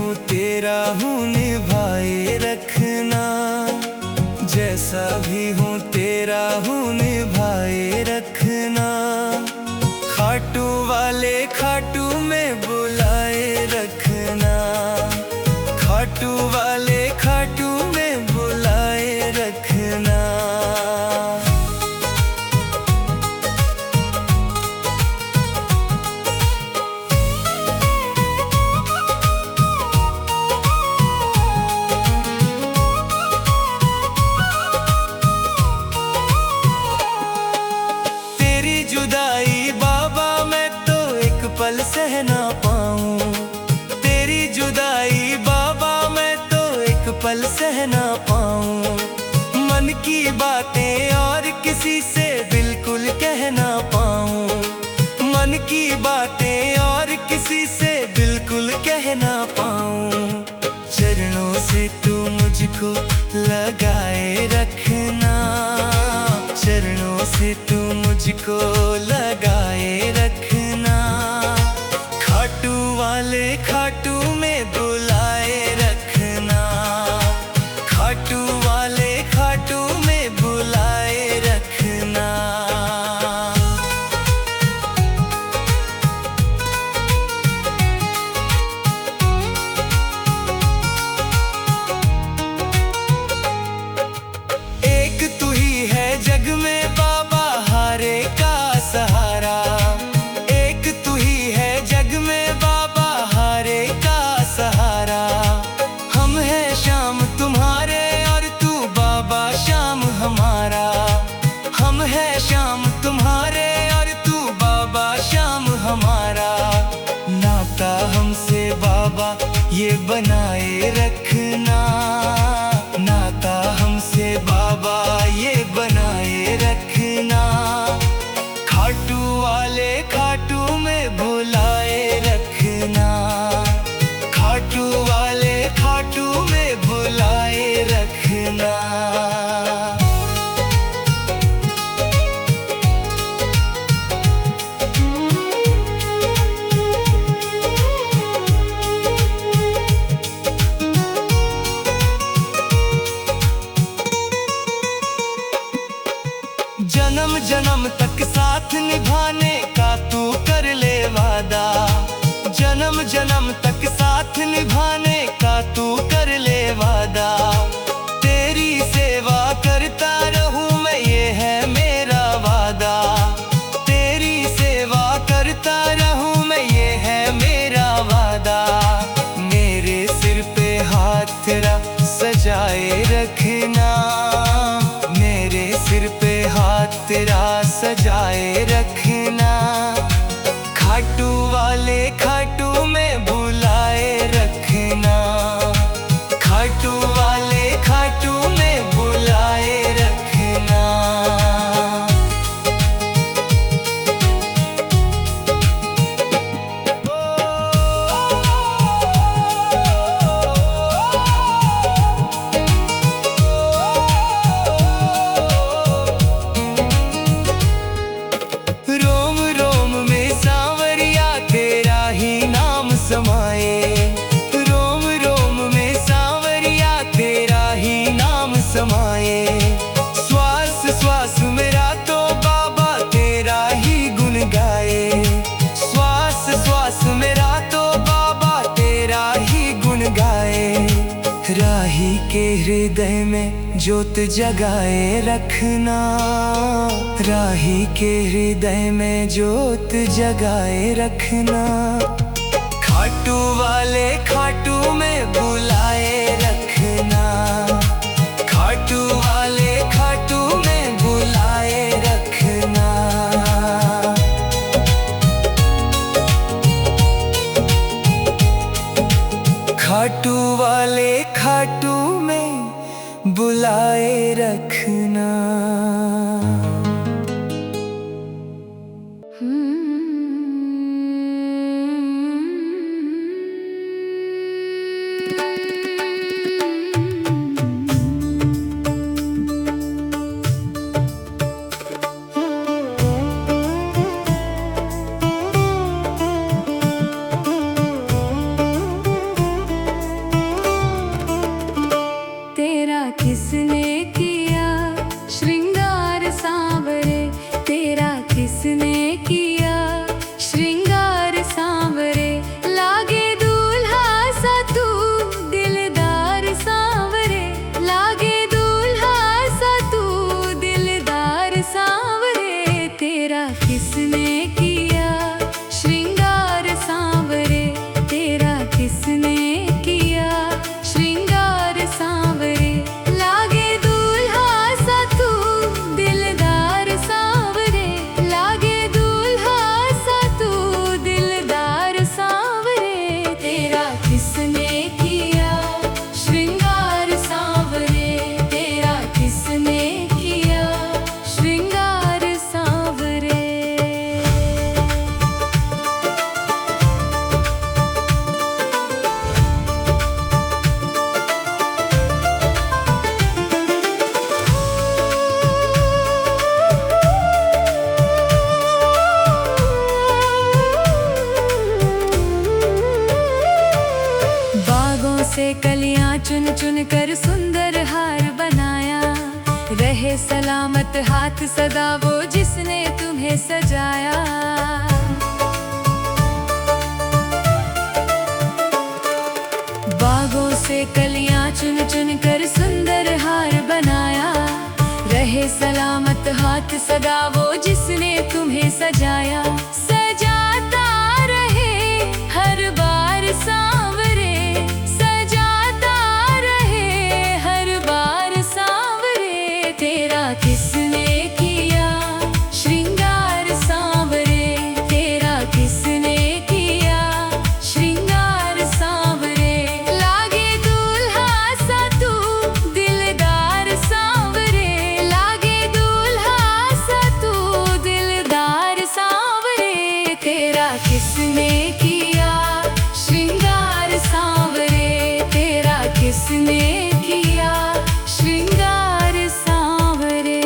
हूँ तेरा हूँ निभाए रखना, जैसा भी हूँ तेरा हूँ निभाए रखना। खाटू वाले खाटू में बुलाए रखना, खाटू वाले खाटू में बुलाए रखना। तेरी जुदाई बाबा मैं तो एक पल सह ना पाऊं, तेरी जुदाई बाबा मैं तो एक पल सह ना पाऊं। मन की बातें और किसी से बिल्कुल कह ना पाऊं, मन की बातें और किसी से बिल्कुल कह ना पाऊं। चरणों से तू मुझको लगाए रखना, चरणों से तू मुझको लगाए रखना। खाटू वाले खाटू में बुलाए रखना, खाटू वाले खाटू में बुलाए रखना। एक तू ही है जग में बाबा हारे का सहारा, एक तू ही है जग में बाबा हारे का सहारा। हम हैं शाम तुम्हारे और तू बाबा शाम हमारा, हम हैं शाम तुम्हारे और तू बाबा शाम हमारा। नाता हमसे बाबा ये बनाए रखना, नाता हमसे बाबा ये बनाए रखना। खाटू वाले खाटू में बुलाए रखना, खाटू वाले खाटू में बुलाए रखना। जन्म जन्म तक साथ निभाने का तू कर ले वादा, जन्म जन्म तक साथ निभाने का तू कर ले वादा। तेरी सेवा करता रहूं मैं ये है मेरा वादा, तेरी सेवा करता रहूं मैं ये है मेरा वादा। मेरे सिर पे हाथ तेरा सजाए रखना, मेरे सिर पे हाथ तेरा सजाए रखना। खाटू वाले खाटू में बुलाए रखना, खाटू वाले खाटू में बुलाए रखना। रोम रोम में सांवरिया तेरा ही नाम समाए, रोम रोम में सांवरिया तेरा ही नाम समाए। श्वास श्वास मेरा तो बाबा तेरा ही गुण गाए, श्वास श्वास मेरा तो बाबा तेरा ही गुण गाए। राही के हृदय में ज्योत जगाए रखना, राही के हृदय में ज्योत जगाए रखना। खाटू वाले खाटू में बुलाए रखना, खाटू वाले खाटू में बुलाए रखना। खाटू वाले खाटू में बुलाए रखना। से कलियां चुन चुन कर सुंदर हार बनाया। रहे सलामत हाथ सदा वो जिसने तुम्हें सजाया। बागों से कलियां चुन चुन कर सुंदर हार बनाया। रहे सलामत हाथ सदा वो जिसने तुम्हें सजाया। सजाता रहे हर बार सांवरे, सजाता रहे हर बार सांवरे। तेरा किसने किया श्रृंगार सांवरे, तेरा किसने किया श्रृंगार सांवरे। लागे दूल्हा सा तू दिलदार सांवरे, लागे दूल्हा सा तू दिलदार सांवरे। तेरा किसने किया श्रृंगार सांवरे, तेरा किसने किया श्रृंगार सांवरे।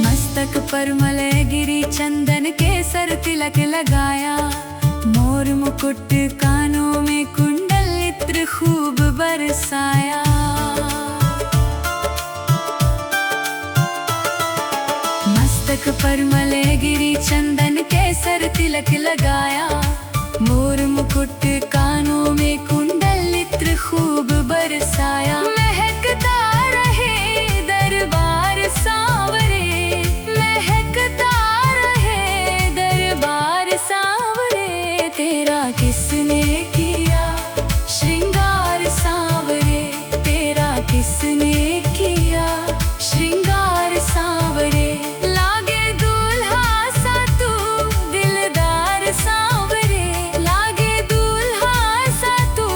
मस्तक पर मलय गिरी चंदन केसर तिलक लगाया। मोर मुकुट कानों में कुंडल इत्र खूब बरसाया। मस्तक पर मलय गिरी चंदन केसर तिलक लगाया। मोर मुकुट कानों में कुंडल इत्र खूब बरसाया। महकता रहे दरबार सांवरे, महकता रहे दरबार सांवरे। तेरा किसने किया श्रृंगार सांवरे, तेरा किसने किया श्रृंगार सांवरे। लागे दूल्हा सा तू दिलदार सांवरे, लागे दूल्हा सा तू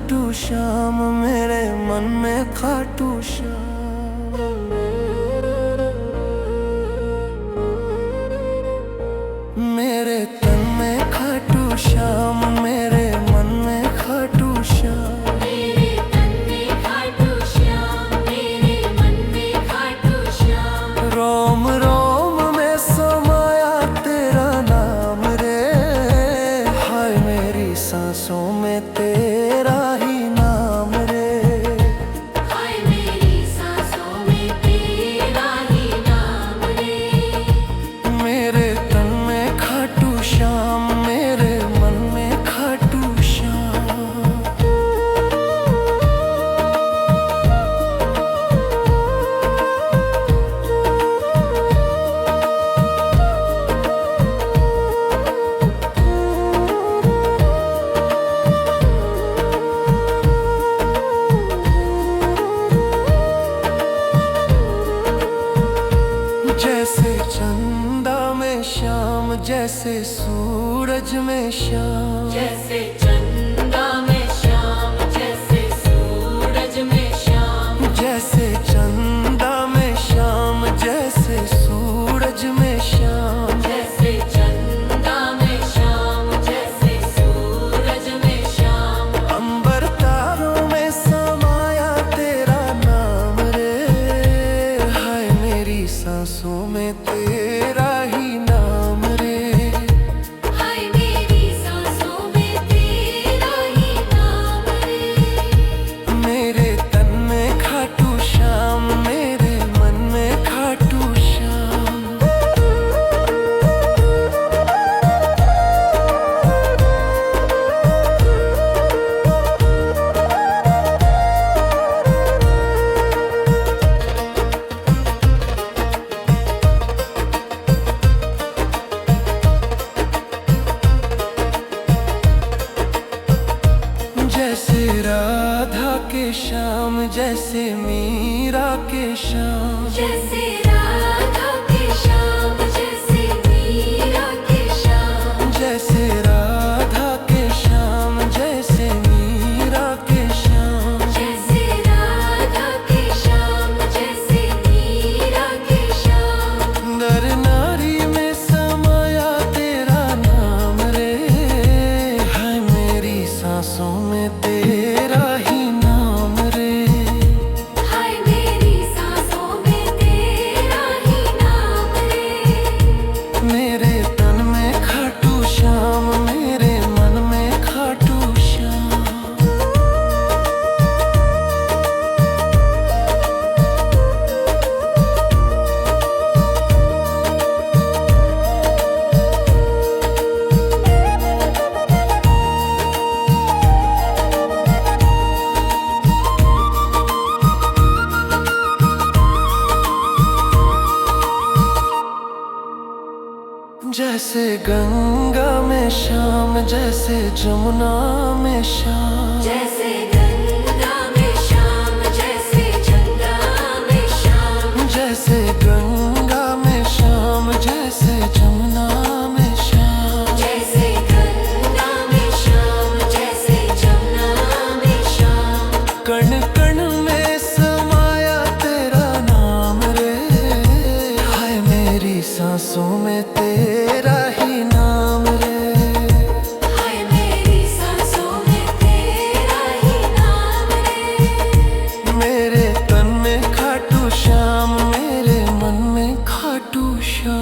खाटू श्याम, मेरे मन में खाटू श्याम। मेरे तन में खाटू श्याम, मेरे मन में खाटू श्याम। मेरे तन में खाटू श्याम, मेरे मन में खाटू श्याम। रोम रोम में समाया तेरा नाम रे, हाय मेरी सांसों में तेरा ही नाम रे। हाय मेरी सांसों में तेरा ही नाम रे। मेरे तन में खाटू श्याम, मेरे मन में खाटू श्याम। जैसे चंदा में श्याम, जैसे सूरज में श्याम। जैसे चंदा में श्याम, जैसे सूरज में श्याम। जैसे चंदा में श्याम, जैसे सूरज में श्याम। जैसे चंदा में श्याम, जैसे सूरज में श्याम। अंबर तारों में समाया तेरा नाम रे, हाय मेरी सांसों में तेरा ही नाम रे। हाय मेरी सांसों में तेरा ही नाम रे। मेरे तन में खाटू श्याम, मेरे मन में खाटू श्याम। जैसे राधा के श्याम, जैसे मीरा के श्याम। जैसे राधा के श्याम, जैसे मीरा के श्याम। जैसे राधा के श्याम, जैसे मीरा के श्याम। जैसे राधा के श्याम, जैसे मीरा के श्याम। नर नारी में समाया तेरा नाम रे, हाय मेरी सांसों में तेरा ही नाम रे। हाय मेरी सांसों में तेरा ही नाम रे। मेरे तन में खाटू श्याम, मेरे मन में खाटू श्याम। जैसे गंगा में श्याम, जैसे जमुना में श्याम। जैसे गंगा में श्याम, जैसे जमुना में श्याम। जैसे गंगा में श्याम, जैसे जमुना में श्याम। जैसे गंगा में श्याम, जैसे जमुना में श्याम। कण कण में समाया तेरा नाम रे, हाय मेरी सांसों में तेरा ही नाम रे। हाय मेरी सांसों में तेरा ही नाम रे। मेरे तन में खाटू श्याम, मेरे मन में खाटू श्याम।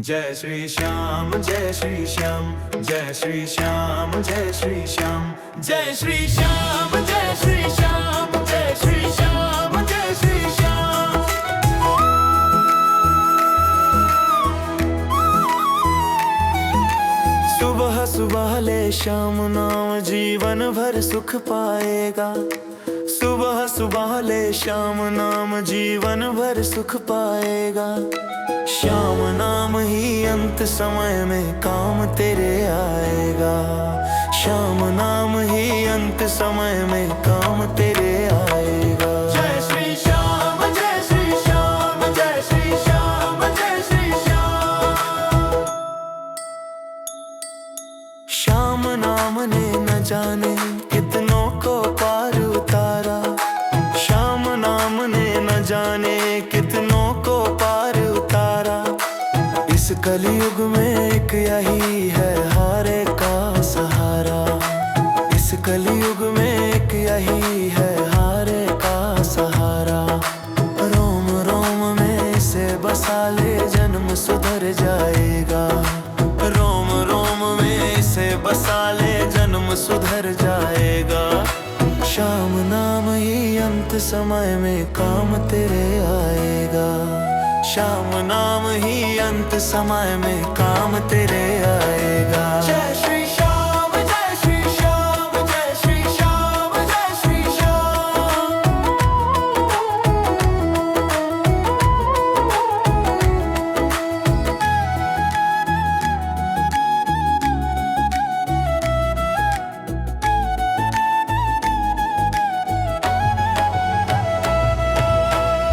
जय श्री श्याम, जय श्री श्याम, जय श्री श्याम, जय श्री श्याम, जय श्री श्याम, जय श्री श्याम, जय श्री श्याम, जय श्री श्याम। सुबह सुबह ले श्याम नाम, जीवन भर सुख पाएगा। सुबह सुबह ले श्याम नाम, जीवन भर सुख पाएगा। श्याम नाम ही अंत समय में काम तेरे आएगा। श्याम नाम ही अंत समय में काम तेरे आएगा। जय श्री श्याम, जय श्री श्याम, जय श्री श्याम, जय श्री श्याम। जाने कितनों को पार उतारा। इस कलयुग में एक यही है हारे का सहारा। इस कलयुग में एक यही है हारे का सहारा। रोम रोम में इसे बसा ले जन्म सुधर जाएगा। रोम रोम में इसे बसा ले जन्म सुधर जाएगा। शाम नाम ही अंत समय में काम तेरे आएगा। शाम नाम ही अंत समय में काम तेरे आएगा। जय श्री श्याम, जय श्री श्याम, जय श्री श्याम, जय श्री श्याम।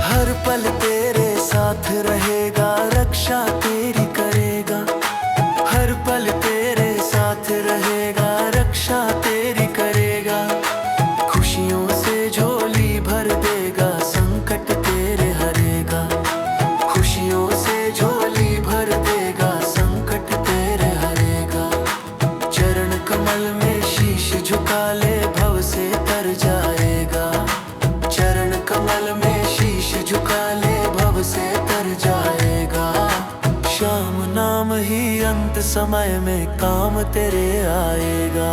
हर पल तेरे साथ रहेगा, रक्षा तेरी करेगा। हर पल तेरे साथ रहेगा, रक्षा तेरी करेगा। खुशियों से झोली भर देगा, संकट तेरे हरेगा। खुशियों से झोली भर देगा, संकट तेरे हरेगा। चरण कमल में शीश झुका ले, भव से तर जाएगा। चरण कमल में शीश झुका ले, भव से तर जाएगा। शाम नाम ही अंत समय में काम तेरे आएगा।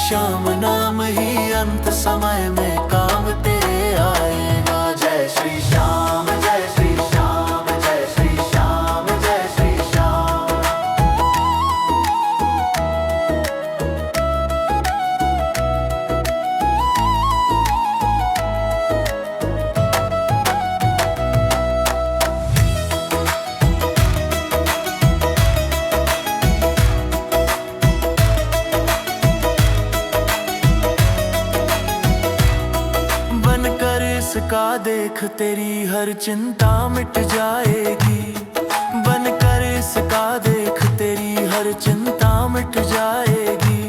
शाम नाम ही अंत समय में काम तेरे आएगा। जय श्री श्याम, जय श्री श्याम, जय श्री श्याम, जय श्री श्याम। बनकर इसका देख तेरी हर चिंता मिट जाएगी। बनकर इसका देख तेरी हर चिंता मिट जाएगी।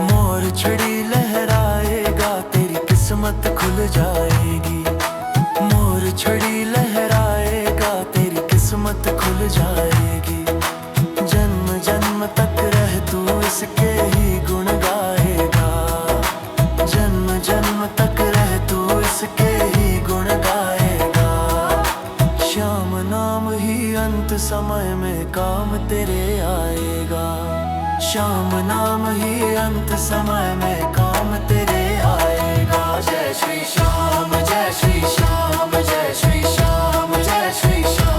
मोर छड़ी लहराएगा, तेरी किस्मत खुल जाएगी। मोर छड़ी लहराएगा, तेरी किस्मत खुल जाएगी। जन्म जन्म तक रह तू इसके ही गुण गाएगा। जन्म जन्म तक रह तू इसके ही गुण गाएगा। श्याम नाम ही अंत समय में काम तेरे आएगा। श्याम नाम ही अंत समय में काम तेरे आएगा। जय श्री श्याम, जय श्री श्याम, जय श्री श्याम, जय श्री श्याम।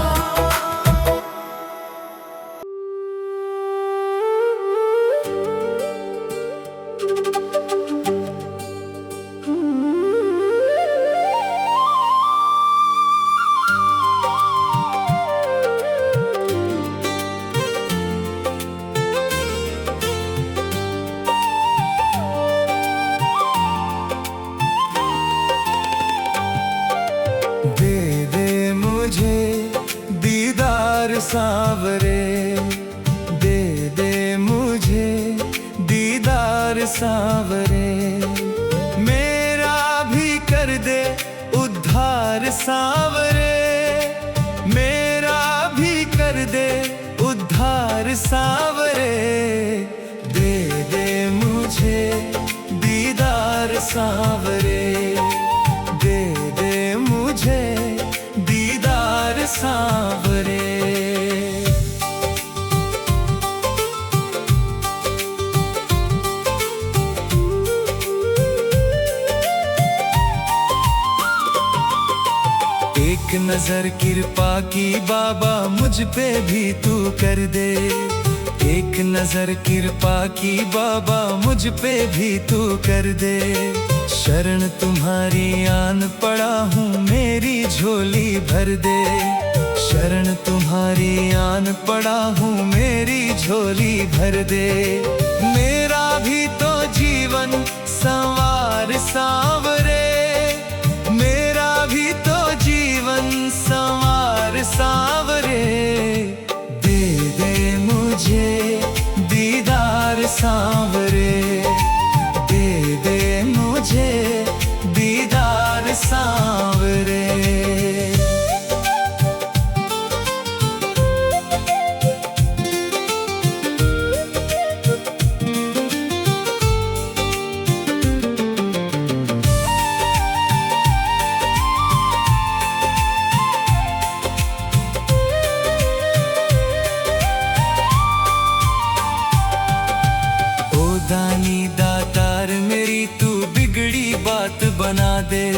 दे दे मुझे दीदार सांवरे। दे दे मुझे दीदार सांवरे। मेरा भी कर दे उद्धार सांवरे। मेरा भी कर दे उद्धार सांवरे। दे दे मुझे दीदार सांवरे। दे दे मुझे दीदार सांवरे। एक नजर कृपा की बाबा मुझ पे भी तू कर दे। एक नजर कृपा की बाबा मुझ पे भी तू कर दे। शरण तुम्हारी आन पड़ा हूँ, मेरी झोली भर दे। शरण तुम्हारी आन पड़ा हूँ, मेरी झोली भर दे। मेरा भी तो जीवन संवार सांवरे। मेरा भी तो जीवन संवार सांवरे। दे दे मुझे दीदार सांवरे। दे दे मुझे दीदार सांवरे।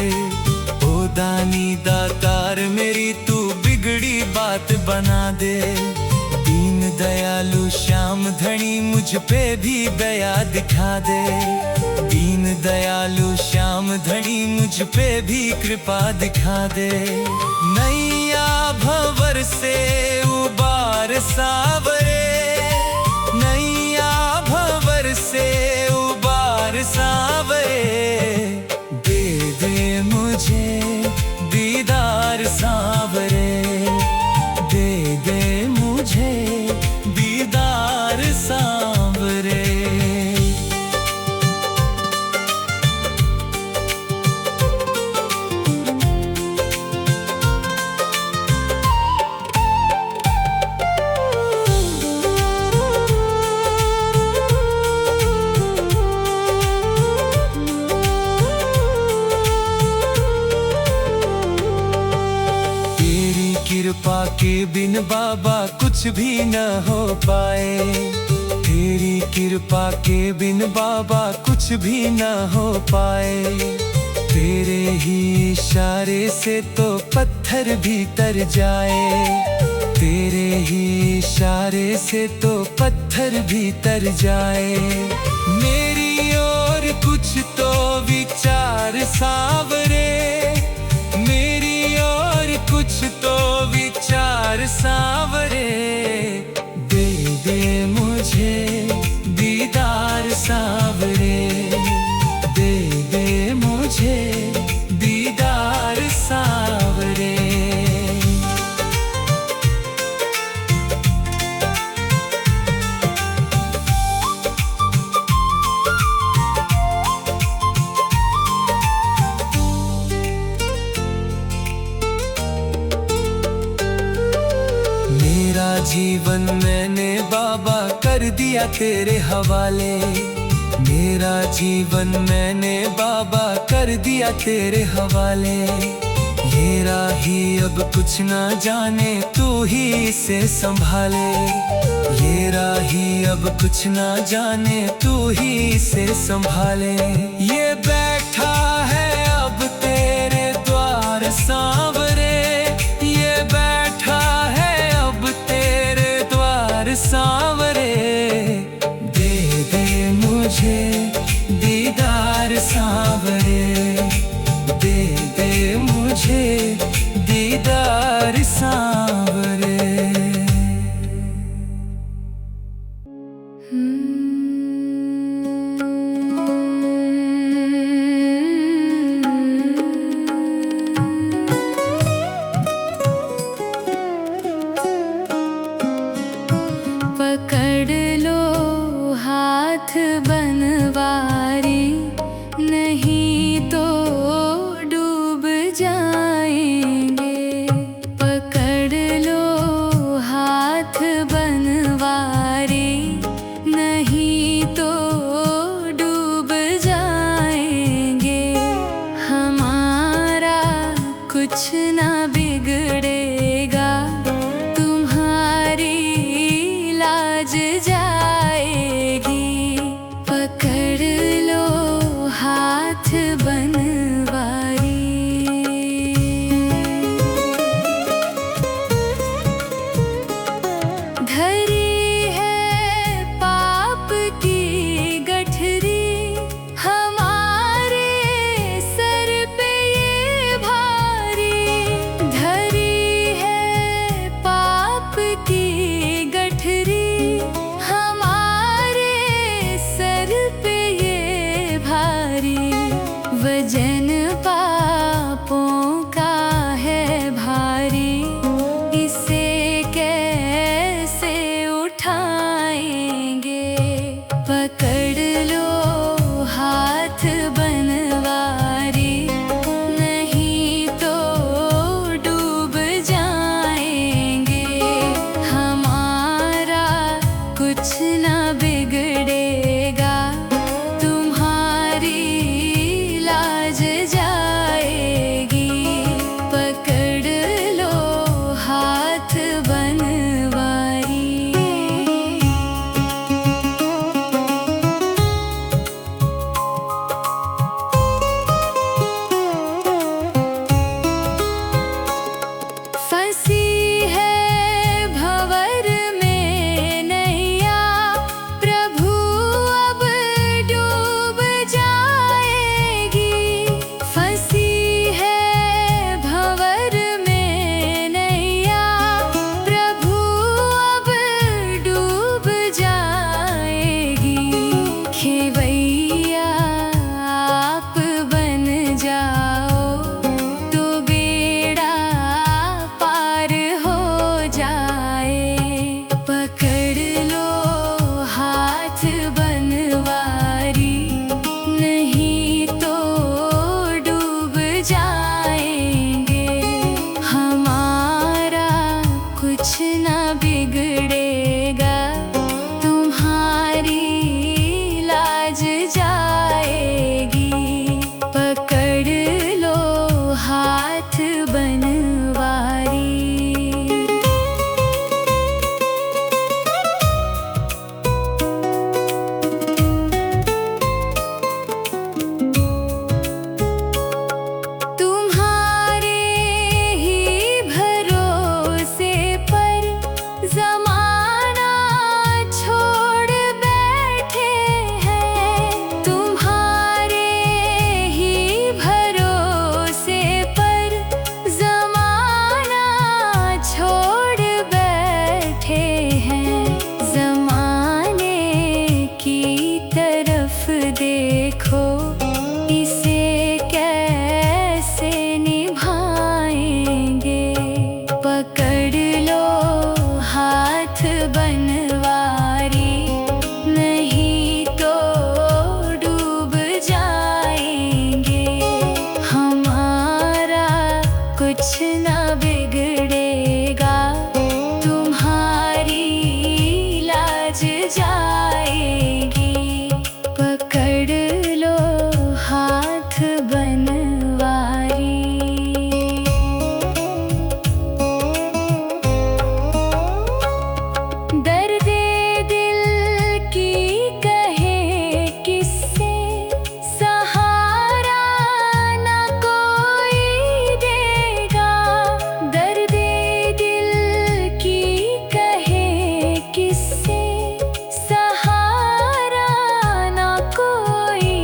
ओ दानी दातार मेरी तू बिगड़ी बात बना दे। दीन दयालु श्याम धनी मुझ पे भी दया दिखा दे। दीन दयालु श्याम धनी मुझ पे भी कृपा दिखा दे। नैया भंवर से उबार सावरे, नैया भंवर से उबार सावरे। दे दे मुझे दीदार सावरे, दे दे मुझे दीदार सांवरे। कृपा के बिन बाबा कुछ भी न हो पाए। तेरी कृपा के बिन बाबा कुछ भी न हो पाए। तेरे ही इशारे से तो पत्थर भी तर जाए। तेरे ही इशारे से तो पत्थर भी तर जाए। मेरी ओर कुछ तो विचार सावरे, मेरी ओर कुछ तो विचार सावरे। दे दे मुझे दीदार सावरे, दे दे मुझे दीदार सावरे। मेरा जीवन मैंने बाबा कर दिया तेरे हवाले। मेरा जीवन मैंने बाबा कर दिया तेरे हवाले। ये राही अब कुछ ना जाने तू ही इसे संभाले। ये राही अब कुछ ना जाने तू ही इसे संभाले। ये बैठा है अब तेरे द्वार सांवरे, ये बैठा है अब तेरे द्वार सांवरे। दे दे मुझे दीदार सांवरे, दे दे मुझे दीदार सांवरे। पकड़ लो हाथ बनवारी, नहीं तो डूब जाएंगे। पकड़ लो हाथ बनवारी, नहीं तो डूब जाएंगे। हमारा कुछ ना बिगड़ेगा, तुम्हारी लाज जाएगी। पकड़ लो हाथ बनवारी। धरी है पाप की गठरी, हमारे सर पे ये भारी। कुछ ना बिगड़ेगा, तुम्हारी लाज जाएगी। पकड़ लो हाथ बनवारी। दर्दे दिल की कहे किससे, सहारा ना कोई देगा। दर्दे दिल की कहे किससे, सहारा ना कोई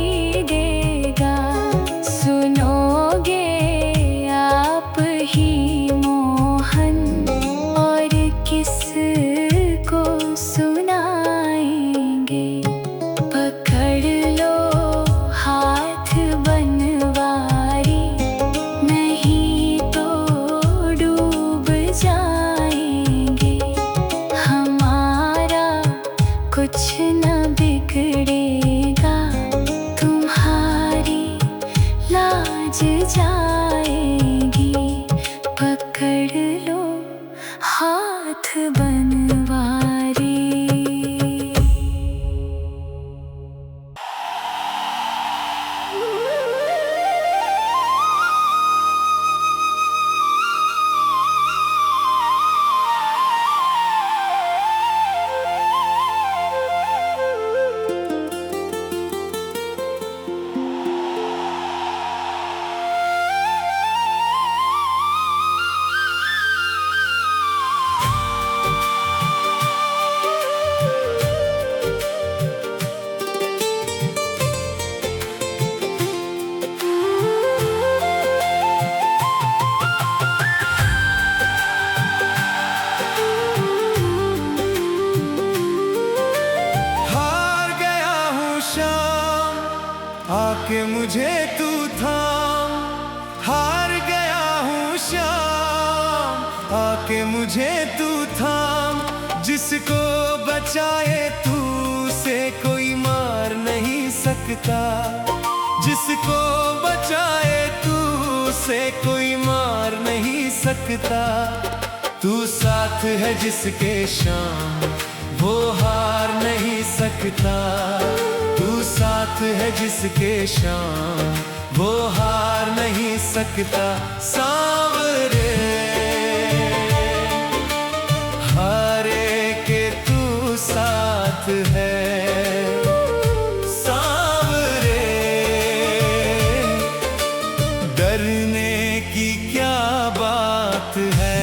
देगा। सुनोगे आप ही मोहन, और किसको सुनाएंगे। पकड़ लो हाथ बनवारी, नहीं तो डूब जाएंगे। हमारा कुछ न बिगड़ेगा, तुम्हारी लाज जाएगी। पकड़ लो हाथ बनवारी। हार गया हूँ शाम, आके मुझे तू थाम। हार गया हूँ शाम, आके मुझे तू थाम। जिसको बचाए तू से कोई मार नहीं सकता। जिसको बचाए तू से कोई मार नहीं सकता। तू साथ है जिसके शाम, वो हार नहीं सकता। तू साथ है जिसके शाम, वो हार नहीं सकता। सांवरे हारे के तू साथ है। सांवरे डरने की क्या बात है।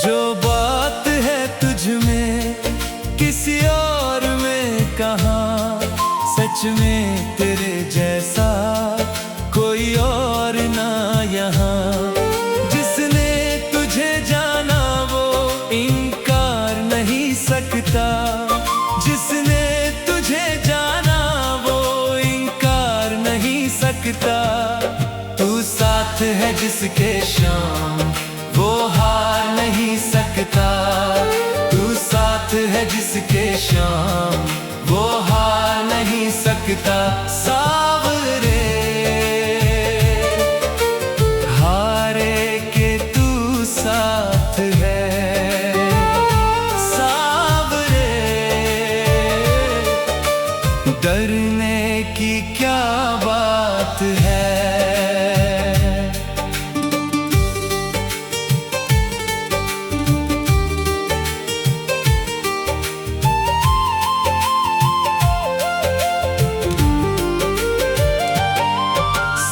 जो बात है तुझ में किसी और में कहाँ। सच में तेरे जैसा कोई और ना यहाँ। जिसने तुझे जाना वो इनकार नहीं सकता। जिसने तुझे जाना वो इनकार नहीं सकता। तू साथ है जिसके शाम, वो हार नहीं सकता। तू साथ है जिसके शाम, वो हार नहीं सकता। सांवरे हारे के तू साथ है। सांवरे डरने की क्या बात है।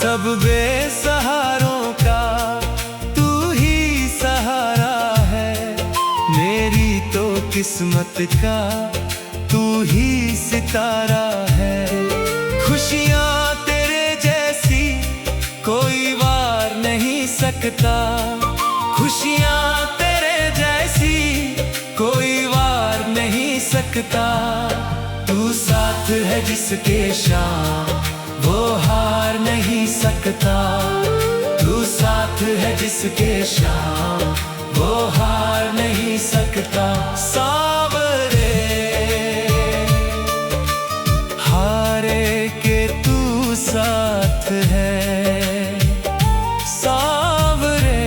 सब बेसहारों का तू ही सहारा है। मेरी तो किस्मत का तू ही सितारा है। खुशियाँ तेरे जैसी कोई वार नहीं सकता। खुशियाँ तेरे जैसी कोई वार नहीं सकता। सकता। तू साथ है जिसके शाम वो हार नहीं सकता। तू साथ है जिसके शाम वो हार नहीं सकता। सांवरे हारे के तू साथ है। सांवरे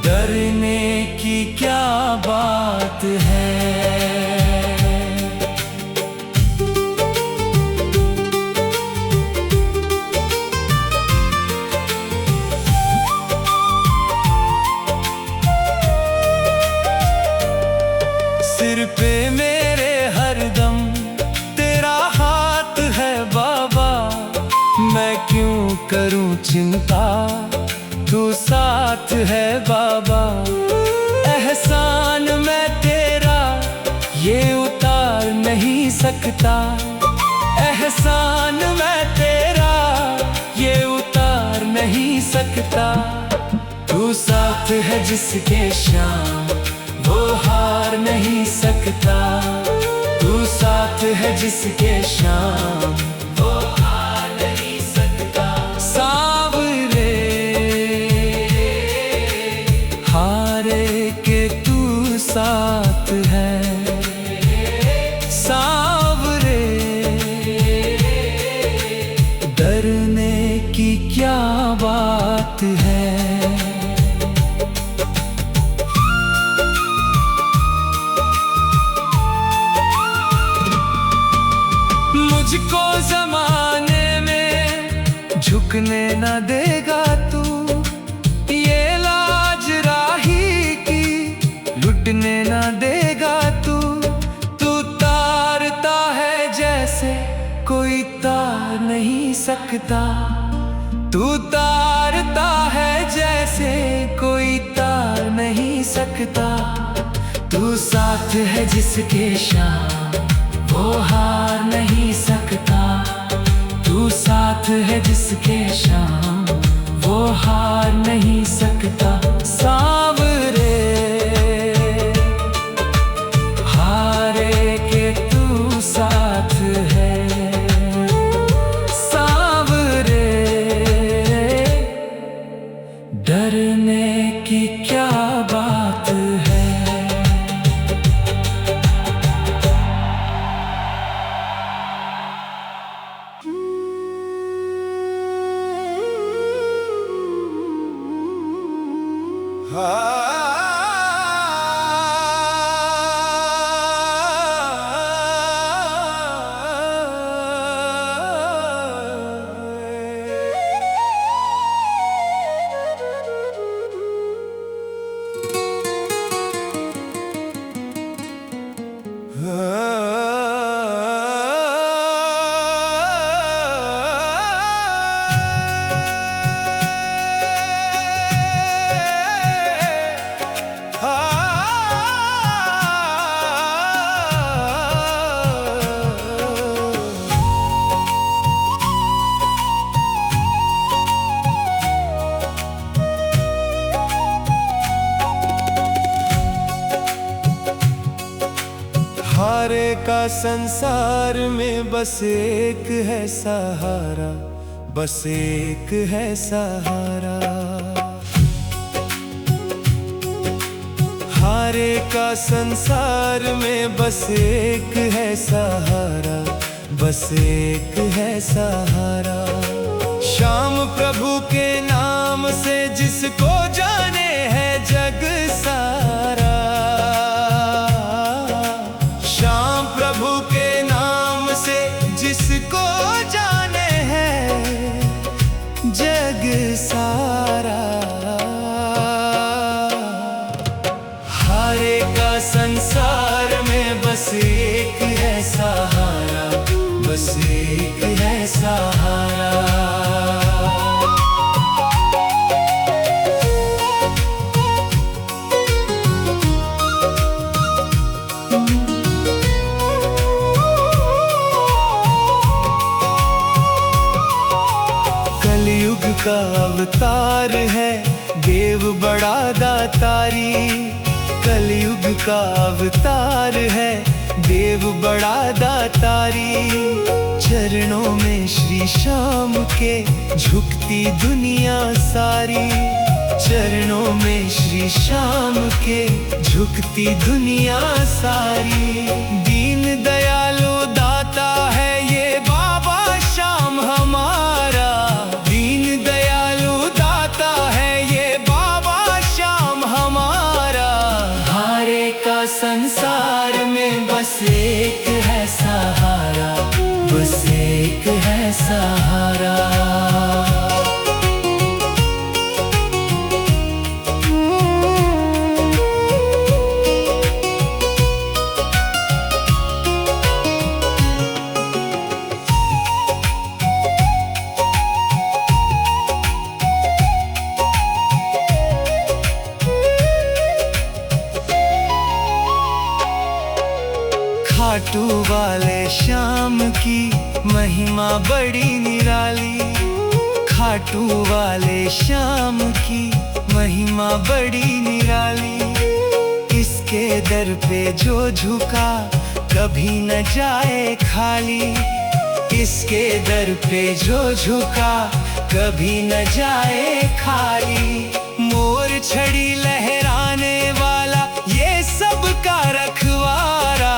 डरने की क्या बात है। सिर पे मेरे हरदम तेरा हाथ है बाबा। मैं क्यों करूं चिंता, तू साथ है बाबा। एहसान मैं तेरा ये उतार नहीं सकता। एहसान मैं तेरा ये उतार नहीं सकता। तू साथ है जिसके शाम वो हार नहीं सकता। तू साथ है जिसके शाम वो हार नहीं सकता। सांवरे हारे के तू साथ है। सांवरे डरने की क्या बात है। मुझको जमाने में झुकने न देगा तू। ये लाज राही की लुटने न देगा तू। तू तारता है जैसे कोई तार नहीं सकता। तू तारता है जैसे कोई तार नहीं सकता। तू साथ है जिसके शाम वो हार नहीं सकता। तू साथ है जिसके शाम वो हार नहीं सकता। सांवरे हारे के तू साथ है। सांवरे डरने की क्या बात है। हारे का संसार में बस एक है सहारा। बस एक है सहारा। हारे का संसार में बस एक है सहारा। बस एक है सहारा। श्याम प्रभु के नाम से जिसको जाने है जग सारा। श्याम प्रभु के नाम से जिसको जाने है जग सारा। हारे का संसार में बस एक है सहारा। बस एक है सहारा। कलयुग का अवतार है देव बड़ा दातारी। कलयुग का अवतार है, देव बड़ा दातारी। चरणों में श्री श्याम के झुकती दुनिया सारी। चरणों में श्री श्याम के झुकती दुनिया सारी। दीन दयालु दाता है ये बाबा श्याम हमारा। दीन दयालु दाता है ये बाबा श्याम हमारा। हारे का संसार में बस एक है सहारा, बस एक है सहारा। खाटू वाले श्याम की महिमा बड़ी निराली। खाटू वाले श्याम की महिमा बड़ी निराली। इसके दर पे जो झुका कभी न जाए खाली। इसके दर पे जो झुका कभी न जाए खाली। मोर छड़ी लहराने वाला ये सब का रखवारा।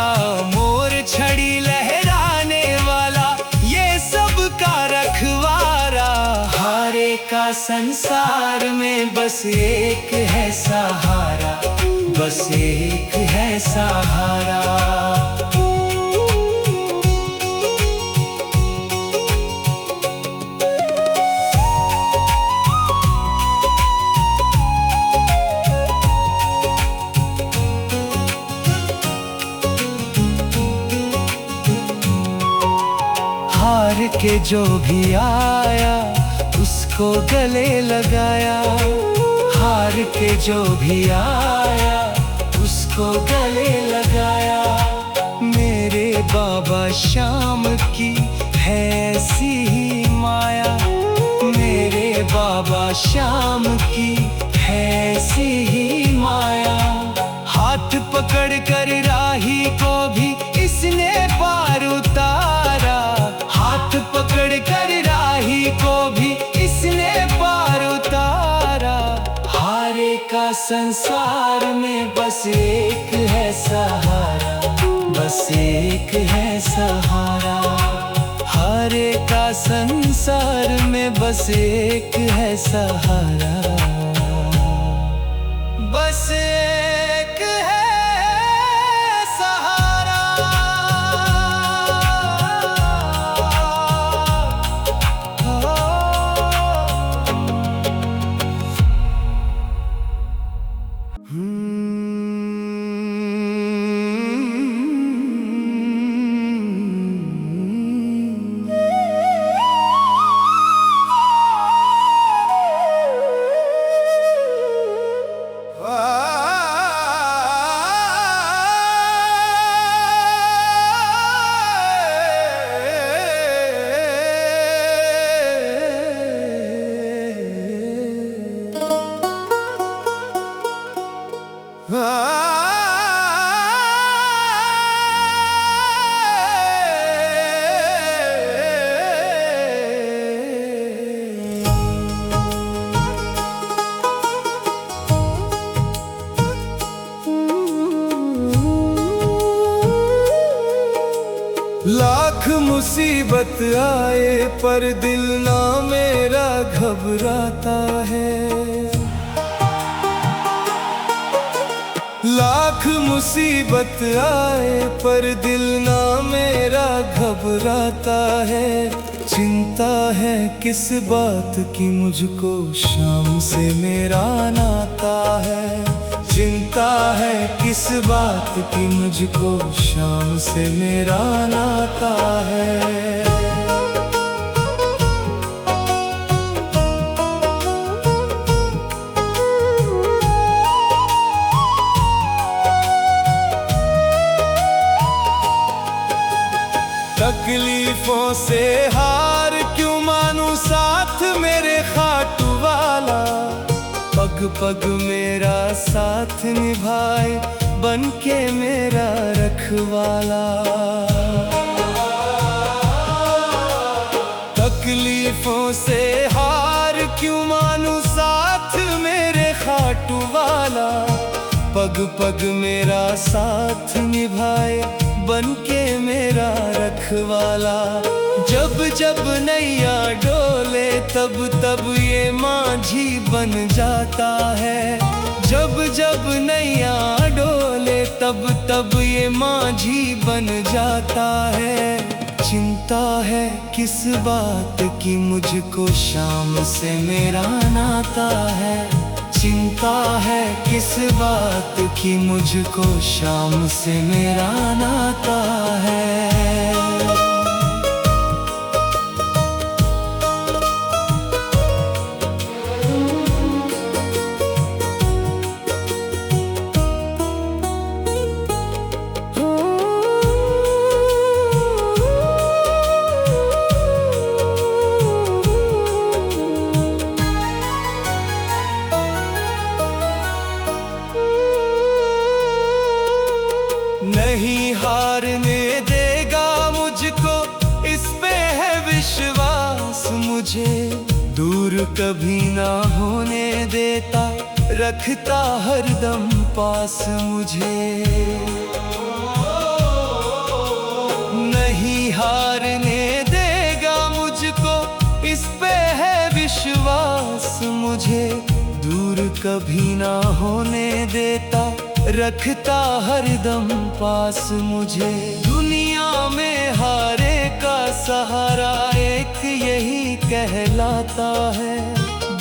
मोर छड़ी लहराने वाला ये सब का रखवारा। हारे का संसार में बस एक है सहारा, बस एक है सहारा। हार के जो भी आया उसको गले लगाया। हार के जो भी आया उसको गले लगाया। मेरे बाबा श्याम की है ऐसी ही माया। मेरे बाबा श्याम की है ऐसी ही माया। हाथ पकड़ कर राही को भी इसने पार उतारा। हाथ पकड़ कर राही को भी इसने पार उतारा। हारे का संसार में बस एक है सहारा, बस एक है सहारा। हारे का संसार में बस एक है सहारा, बस एक है सहारा। लाख मुसीबत आए पर दिल ना मेरा घबराता है। लाख मुसीबत आए पर दिल ना मेरा घबराता है। चिंता है किस बात की मुझको श्याम से मेरा नाता है। चिंता है किस बात की मुझको श्याम से मेरा नाता है। तकलीफों से हार क्यों मानूं साथ मेरे खाटू वाला। पग पग मेरा साथ निभाए बन के मेरा रखवाला। तकलीफों से हार क्यों मानूं साथ मेरे खाटू वाला। पग पग मेरा साथ निभाए बन के मेरा रखवाला। जब जब नैया डोले तब तब ये माझी बन जाता है। जब जब नैया डोले तब तब ये माझी बन जाता है। चिंता है किस बात की मुझको शाम से मेरा नाता है। चिंता है किस बात की मुझको शाम से मेरा नाता है। नहीं हारने देगा मुझको, इस पे है विश्वास मुझे। दूर कभी ना होने देता, रखता हरदम पास मुझे। नहीं हारने देगा मुझको, इस पे है विश्वास मुझे। दूर कभी ना होने देता, रखता हरदम पास मुझे। दुनिया में हारे का सहारा एक यही कहलाता है।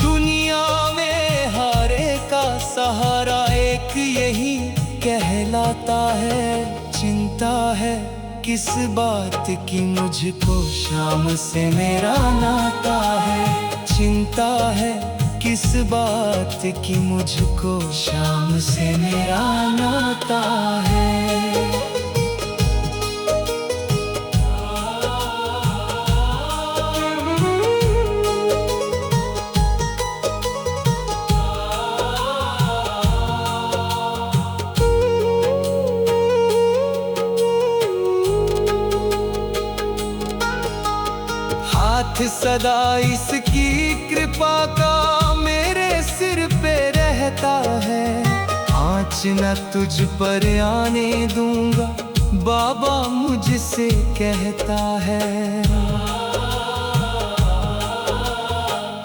दुनिया में हारे का सहारा एक यही कहलाता है। चिंता है किस बात की मुझको शाम से मेरा नाता है। चिंता है किस बात की मुझको शाम से मेरा नाता है। हाथ सदा इसकी कृपा का मेरे सिर पे रहता है। आँच न तुझ पर आने दूंगा, बाबा मुझसे कहता है।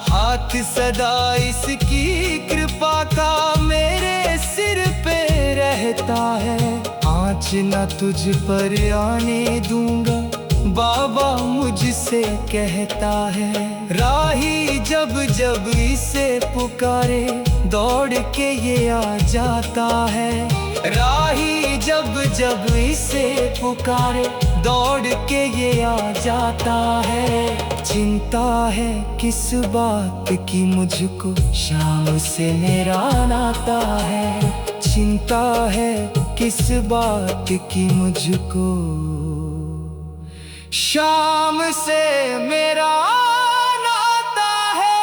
हाथ सदा इसकी कृपा का मेरे सिर पे रहता है। आँच न तुझ पर आने दूंगा, बाबा मुझसे कहता है। राही जब जब इसे पुकारे, दौड़ के ये आ जाता है। राही जब जब इसे पुकारे, दौड़ के ये आ जाता है। चिंता है किस बात की मुझको शाम से मेरा नाता है। चिंता है किस बात की मुझको शाम से मेरा नाता है।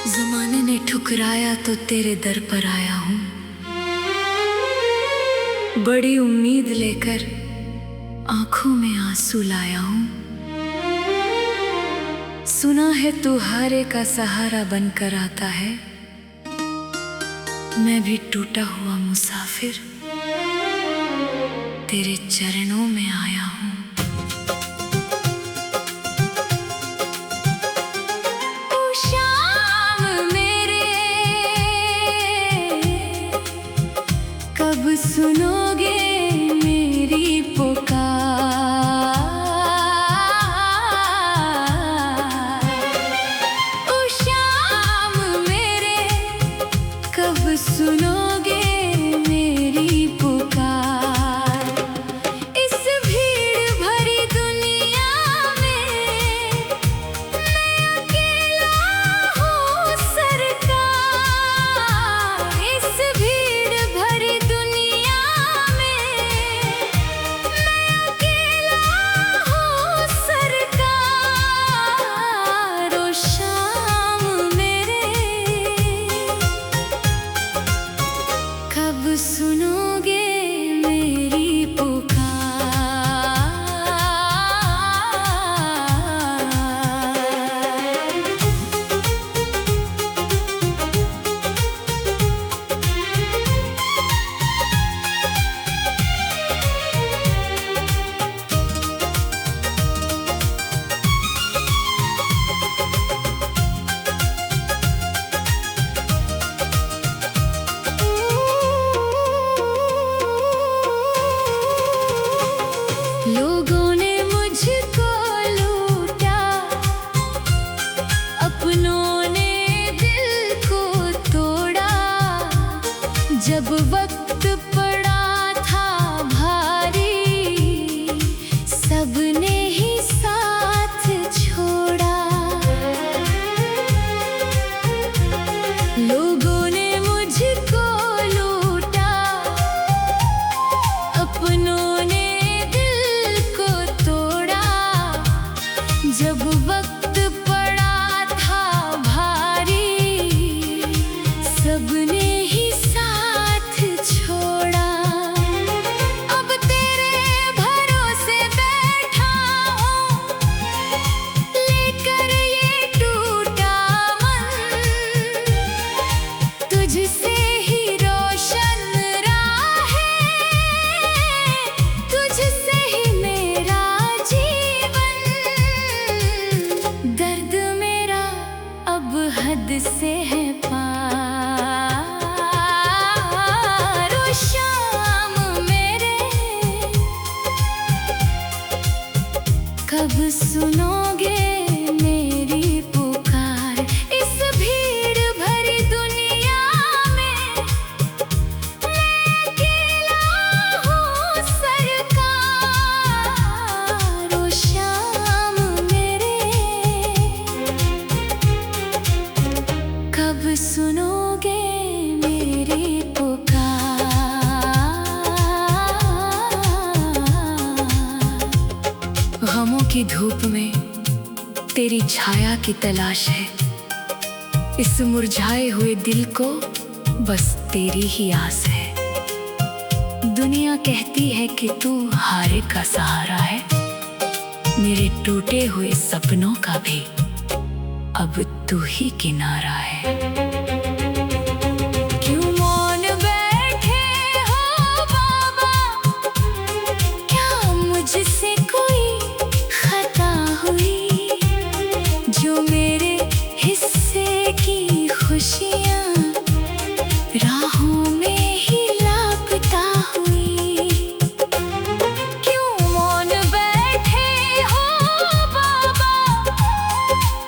ज़माने ने ठुकराया तो तेरे दर पर आया हूँ। बड़ी उम्मीद लेकर आंखों में आंसू लाया हूँ। सुना है तू हारे का सहारा बनकर आता है। मैं भी टूटा हुआ मुसाफिर तेरे चरणों में आया हूँ। ओ शाम मेरे, कब सुनोगे मेरी पुकार। सुनोगे मेरी पुकार। इस भीड़ भरी दुनिया में मैं अकेला हूँ सरकार। इस भीड़ भरी दुनिया लोगों ने मुझको लूटा, अपनों ने दिल को तोड़ा। जब वक्त पड़ा था भारी, सबने ही साथ छोड़ा। लोगों ने मुझको लूटा, अपनों ने दिल को तोड़ा। जब वक्त पड़ा था भारी, सबने ही साथ छोड़ा। अब तेरे भरोसे बैठा हूँ, लेकर ये टूटा मन। तुझसे ही रोशन राह है, तुझसे ही मेरा जीवन। दर्द मेरा अब हद से है पार। ओ शाम मेरे, कब सुनोगे मेरी पुकार? इस भीड़ भरी दुनिया में मैं अकेला हूँ सरकार। ओ शाम मेरे, कब सुनोगे मेरी पुकार? गमों की धूप में तेरी छाया की तलाश है। इस मुरझाए हुए दिल को बस तेरी ही आस है। दुनिया कहती है कि तू हारे का सहारा है। मेरे टूटे हुए सपनों का भी अब तू ही किनारा है। क्यों मौन बैठे हो बाबा? क्या मुझसे कोई खता हुई? जो मेरे हिस्से की खुशियाँ राहों में ही लापता हुई। क्यों मौन बैठे हो बाबा?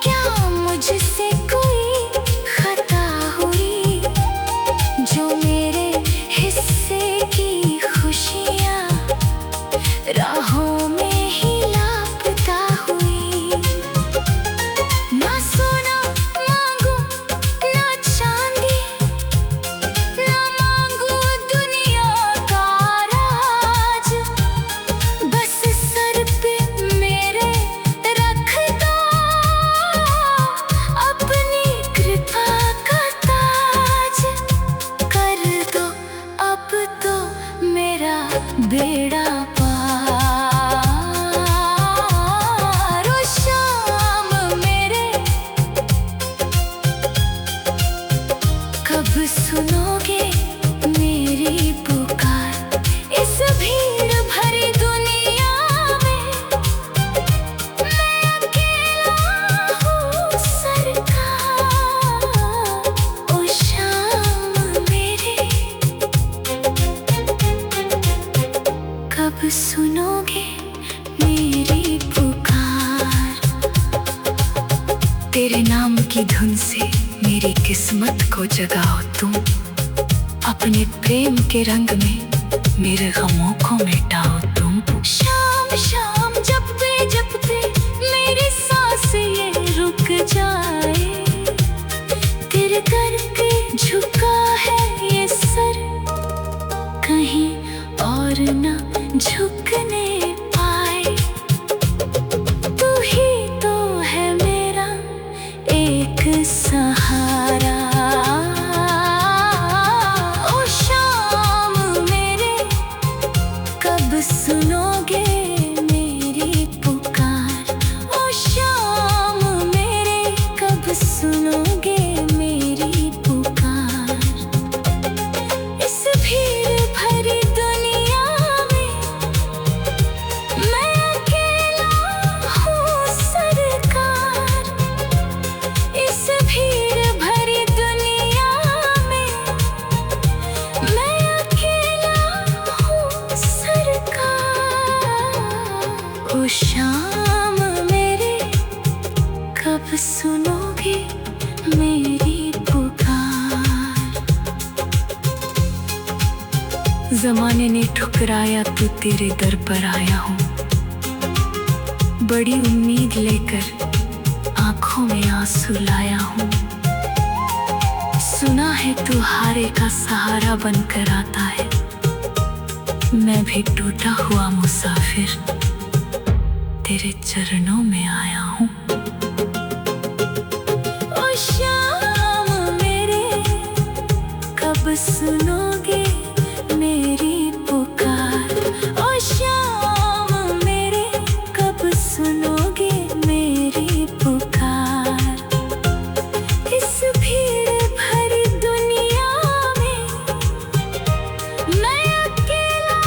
क्या मुझसे कोई खता हुई? जो मेरे हिस्से की खुशियाँ राहों में ही लापता हुई। ना सोना मांगू, ना चांदी, ना मांगू दुनिया का राज। बस सर पे मेरे रख दो अपनी कृपा का ताज। कर दो अब तो मेरा बेड़ा पार। ओ शाम मेरे, कब सुनोगे मेरी पुकार? इस भीड़ भरी दुनिया में मैं अकेला हूँ सरकार। ओ शाम मेरे, कब सुनोगे मेरी पुकार? तेरे नाम की धुन से मेरी किस्मत को जगाओ तुम। अपने प्रेम के रंग में मेरे गमों को मिटाओ तुम। शाम शाम जपते मेरी सांस ये रुक जाए। तेरे करके झुका है ये सर, कहीं और न झुकने पाए। तू ही तो है मेरा एक सहारा। ओ शाम मेरे, कब ओ शाम मेरे कब सुनोगे मेरी पुकार। जमाने ने ठुकराया तो तेरे दर पर आया हूँ, बड़ी उम्मीद लेकर आंखों में आंसू लाया हूँ। सुना है तू हारे का सहारा बनकर आता है, मैं भी टूटा हुआ मुसाफिर तेरे चरणों में आया हूँ। ओ शाम मेरे कब सुनोगे मेरी पुकार। ओ शाम मेरे कब सुनोगे मेरी पुकार। इस भीड़ भरी दुनिया में मैं अकेला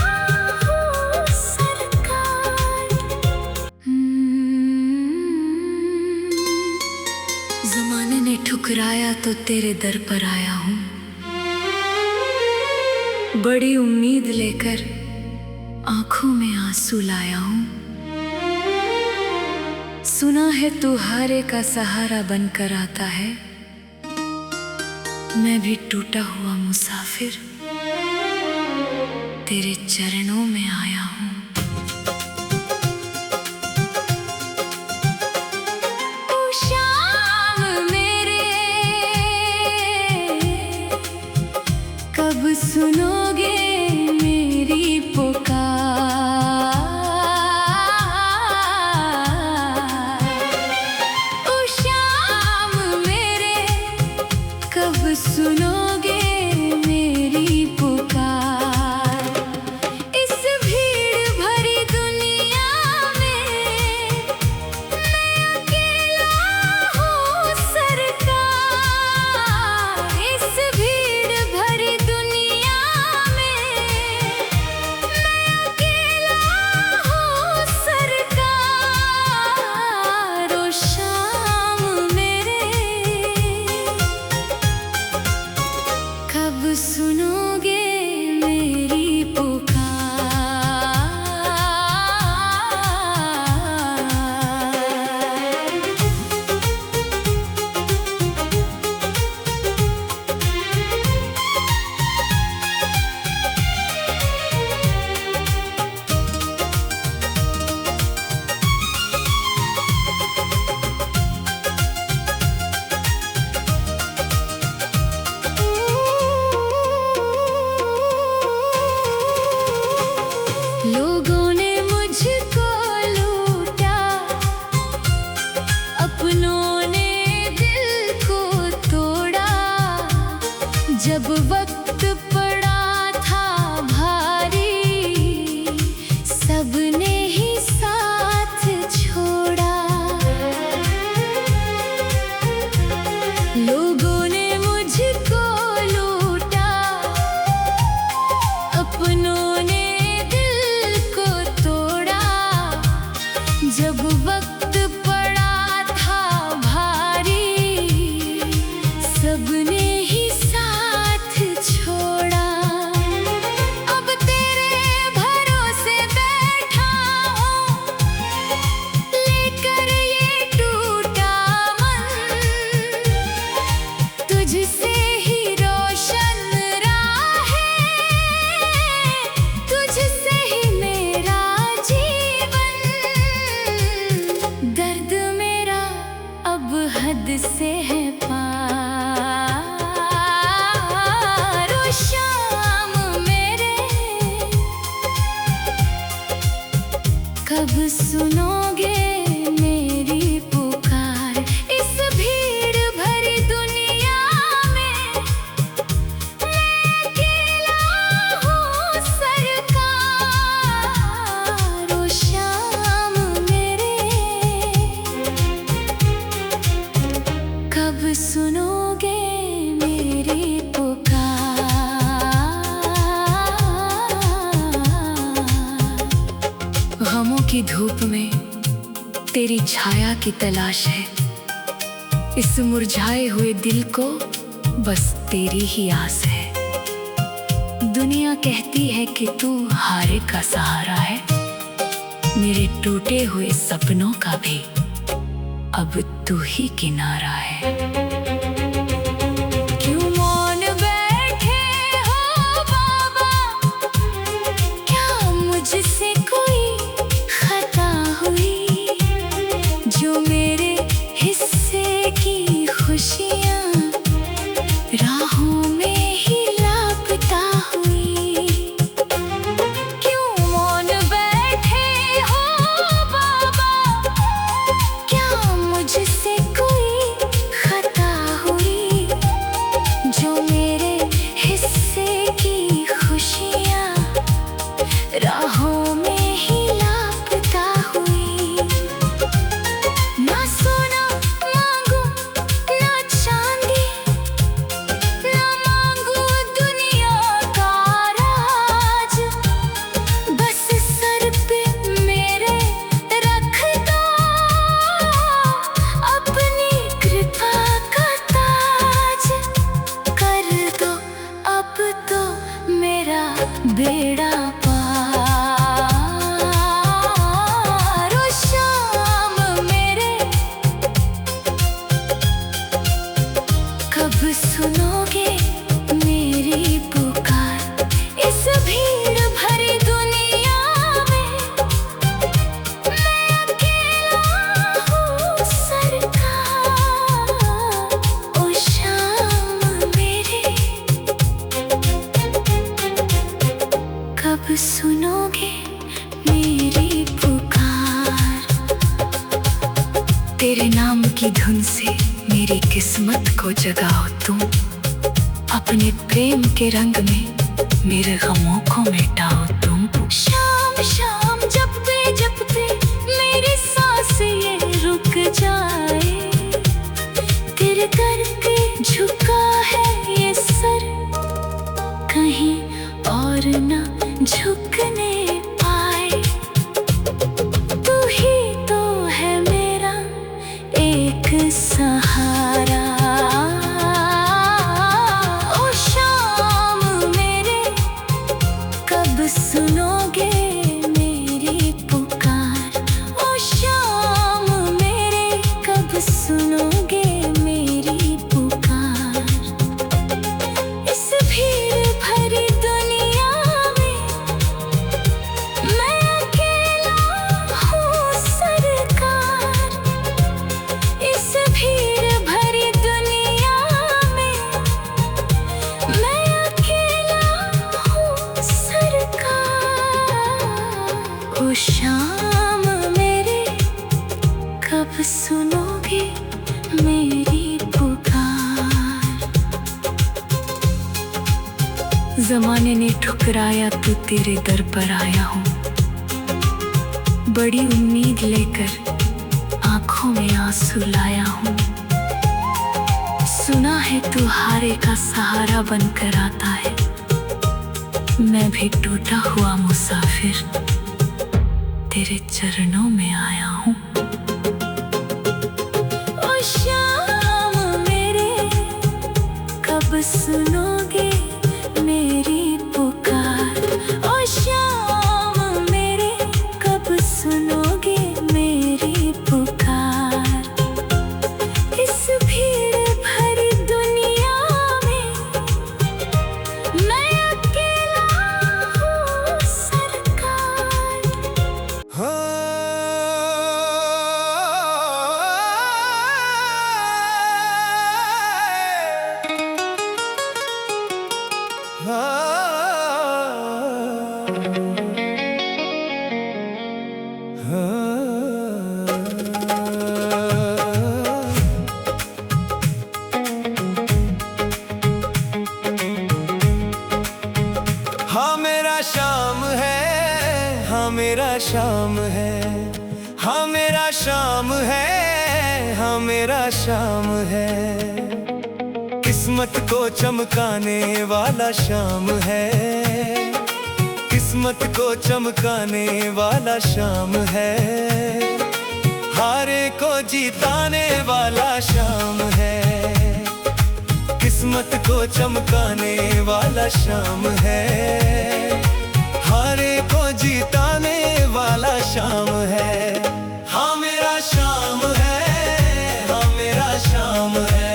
हूँ सरकार। ज़माने ने ठुकराया तो तेरे दर पर आया हूँ, बड़ी उम्मीद लेकर आंखों में आंसू लाया हूँ। सुना है तू हारे का सहारा बनकर आता है, मैं भी टूटा हुआ मुसाफिर तेरे चरणों में आया हूँ। ओ शाम मेरे कब सुनोगे मेरी पुकार। ओ शाम मेरे कब सुनोगे मेरी पुकार। इस भीड़ भरी दुनिया में मैं अकेला हूँ सरकार। इस भीड़ भरी दुनिया में मैं अकेला हूँ सरकार। ओ शाम मेरे कब सुनोगे मेरी पुकार। लोगों ने मुझको लूटा, अपनों ने दिल को तोड़ा। जब वक्त पड़ा था भारी, सबने ही साथ छोड़ा। लोगों ने मुझको लूटा, अपनों ने जब वक्त पड़ा था भारी, सबने ही साथ छोड़ा। अब तेरे भरोसे बैठा हूँ, लेकर ये टूटा मन। तुझसे ही रोशन राह है, तुझसे ही मेरा जीवन। दर्द मेरा अब हद से है पार। ओ शाम मेरे कब सुनोगे मेरी पुकार। इस भीड़ भरी दुनिया में मैं अकेला हूँ सरकार। ओ शाम मेरे कब सुनोगे मेरी पुकार। गमों की धूप में तेरी छाया की तलाश है, इस मुरझाए हुए दिल को बस तेरी ही आस है। दुनिया कहती है कि तू हारे का सहारा है, मेरे टूटे हुए सपनों का भी अब तू ही किनारा है। क्यों मौन बैठे हो बाबा, क्या मुझसे कोई खता हुई, जो मेरे हिस्से की खुशियाँ राहों में ही लापता हुई। क्यों मौन बैठे हो बाबा, क्या मुझसे कोई खता हुई, जो मेरे हिस्से की खुशियाँ राहों में ही लापता हुई। ना सोना मांगू ना चांदी, ना मांगू दुनिया का राज, बस सर पे मेरे रख दो अपनी कृपा का ताज। कर दो अब तो मेरा बेड़ा पार। ओ शाम मेरे, कब सुनोगे मेरी पुकार। इस भीड़ भरी दुनिया में मैं अकेला हूँ सरकार। ओ शाम मेरे, कब सुनोगे मेरी पुकार। तेरे नाम की धुन से मेरी किस्मत को जगाओ तुम, अपने प्रेम के रंग में मेरे गमों को मिटाओ तुम। शाम शाम जपते मेरी सांस ये रुक जाए, तेरे दर पे झुका है ये सर, कहीं और न झुकने पाए। तू ही तो है मेरा एक सहारा। ओ शाम मेरे, कब सुनोगे मेरी पुकार। ओ शाम मेरे, कब सुनोगे मेरी पुकार। इस भीड़ भरी दुनिया में मैं अकेला हूँ सरकार। इस भीड़ भरी दुनिया में मैं अकेला हूँ सरकार। ओ शाम मेरे, कब सुनोगे मेरी पुकार। जमाने ने ठुकराया तो तेरे दर पर आया हूँ, बड़ी उम्मीद लेकर आंखों में आंसू लाया हूँ। सुना है तू हारे का सहारा बनकर आता है, मैं भी टूटा हुआ मुसाफिर तेरे चरणों में आया हूँ। ओ शाम मेरे, कब सुनोगे मेरी पुकार। ओ शाम मेरे, कब सुनोगे मेरी पुकार। इस भीड़ भरी दुनिया में मैं अकेला हूँ सरकार। हाँ मेरा शाम है, हाँ मेरा शाम है, हाँ मेरा शाम है, हाँ मेरा शाम है। किस्मत को चमकाने वाला शाम है, किस्मत को चमकाने वाला शाम है। हारे को जिताने वाला शाम है, किस्मत को चमकाने वाला शाम है। हारे को जिताने वाला शाम है। हाँ मेरा शाम है, हाँ मेरा शाम है,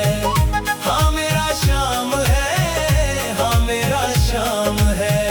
हाँ मेरा शाम है, हाँ मेरा शाम है।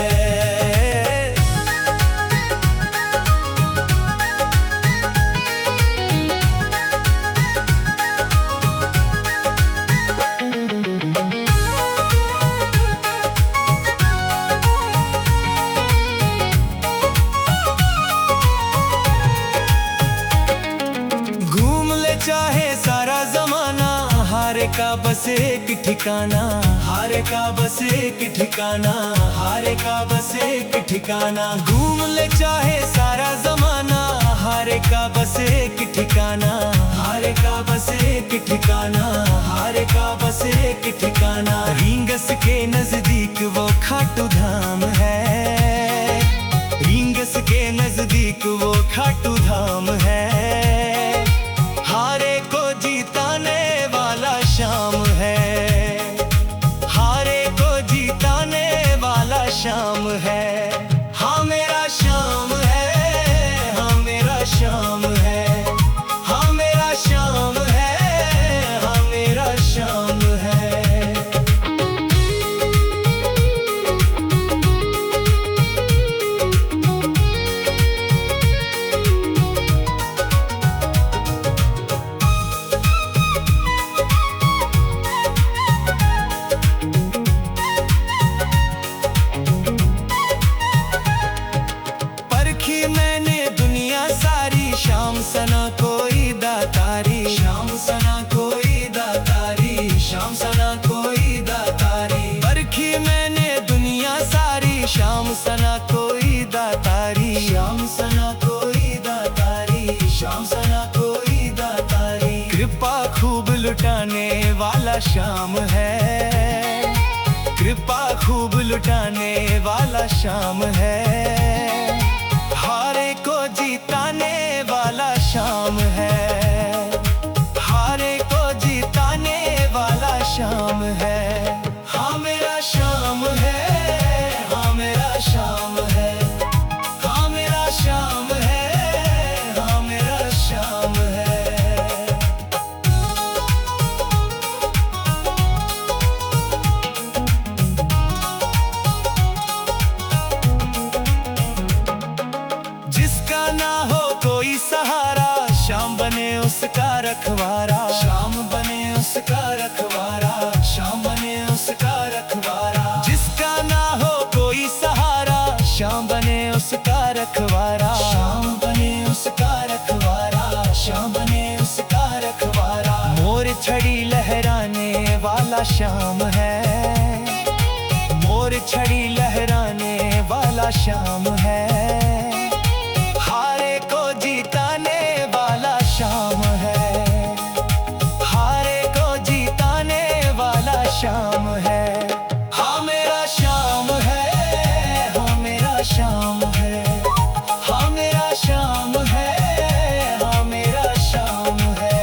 चाहे सारा जमाना, हारे का बस एक ठिकाना, हारे का बस एक ठिकाना, हारे का बस एक ठिकाना। घूम ले चाहे सारा जमाना, हारे का बस एक ठिकाना, हारे का बस एक ठिकाना, हारे का बस एक ठिकाना। रींगस के नजदीक वो खाटू धाम है, रींगस के नजदीक वो खाटू धाम है। हारे को जीताने वाला शाम है, हारे को जीताने वाला शाम है। हाँ मेरा शाम है, हाँ मेरा शाम है, हाँ मेरा शाम है, हाँ मेरा शाम है। शाम सना कोई दातारी, शाम सना कोई दातारी, शाम सना कोई दातारी। परखी मैंने दुनिया सारी, शाम सना कोई दातारी, शाम सना कोई दातारी, शाम सना कोई दातारी। कृपा खूब लुटाने वाला शाम है, कृपा खूब लुटाने वाला शाम है। हारे को जीताने वाला शाम है, हारे को जीताने वाला शाम है। हाँ मेरा शाम है, हाँ मेरा शाम है, हाँ मेरा शाम है, हाँ मेरा शाम है। जिसका ना हो कोई सहारा, शाम बने उसका रखवारा, शाम बने उसका रखवारा, शाम बने उसका रखवारा। जिसका ना हो कोई सहारा, शाम बने उसका रखवारा, शाम बने उसका रखवारा, शाम बने उसका रखवारा। मोर छड़ी लहराने वाला शाम है, मोर छड़ी लहराने वाला शाम है। हारे को जीताने वाला शाम है, हारे को जीताने वाला शाम है। हाँ मेरा शाम है, हाँ मेरा शाम है, हाँ मेरा शाम है, हाँ मेरा शाम है।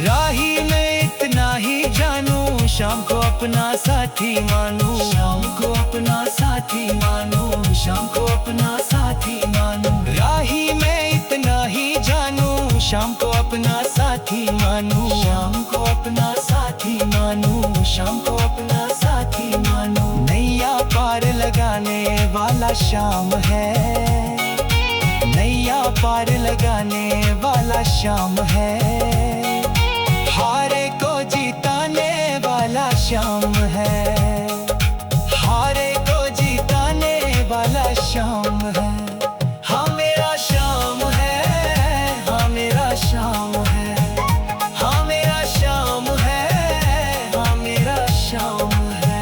राही में इतना ही जानू, शाम को अपना साथी मानू, शाम को अपना साथी मानू, शाम को अपना साथी मानू। राही में इतना ही जानू, शाम को अपना साथी मानू, शाम को अपना साथी मानू, शाम को अपना साथी मानू। नैया पार लगाने वाला शाम है, नैया पार लगाने वाला शाम है। हारे को जीताने वाला शाम है, हारे को जीताने वाला शाम है। हाँ मेरा शाम है, हाँ मेरा शाम है, हाँ मेरा शाम है, हाँ मेरा शाम है।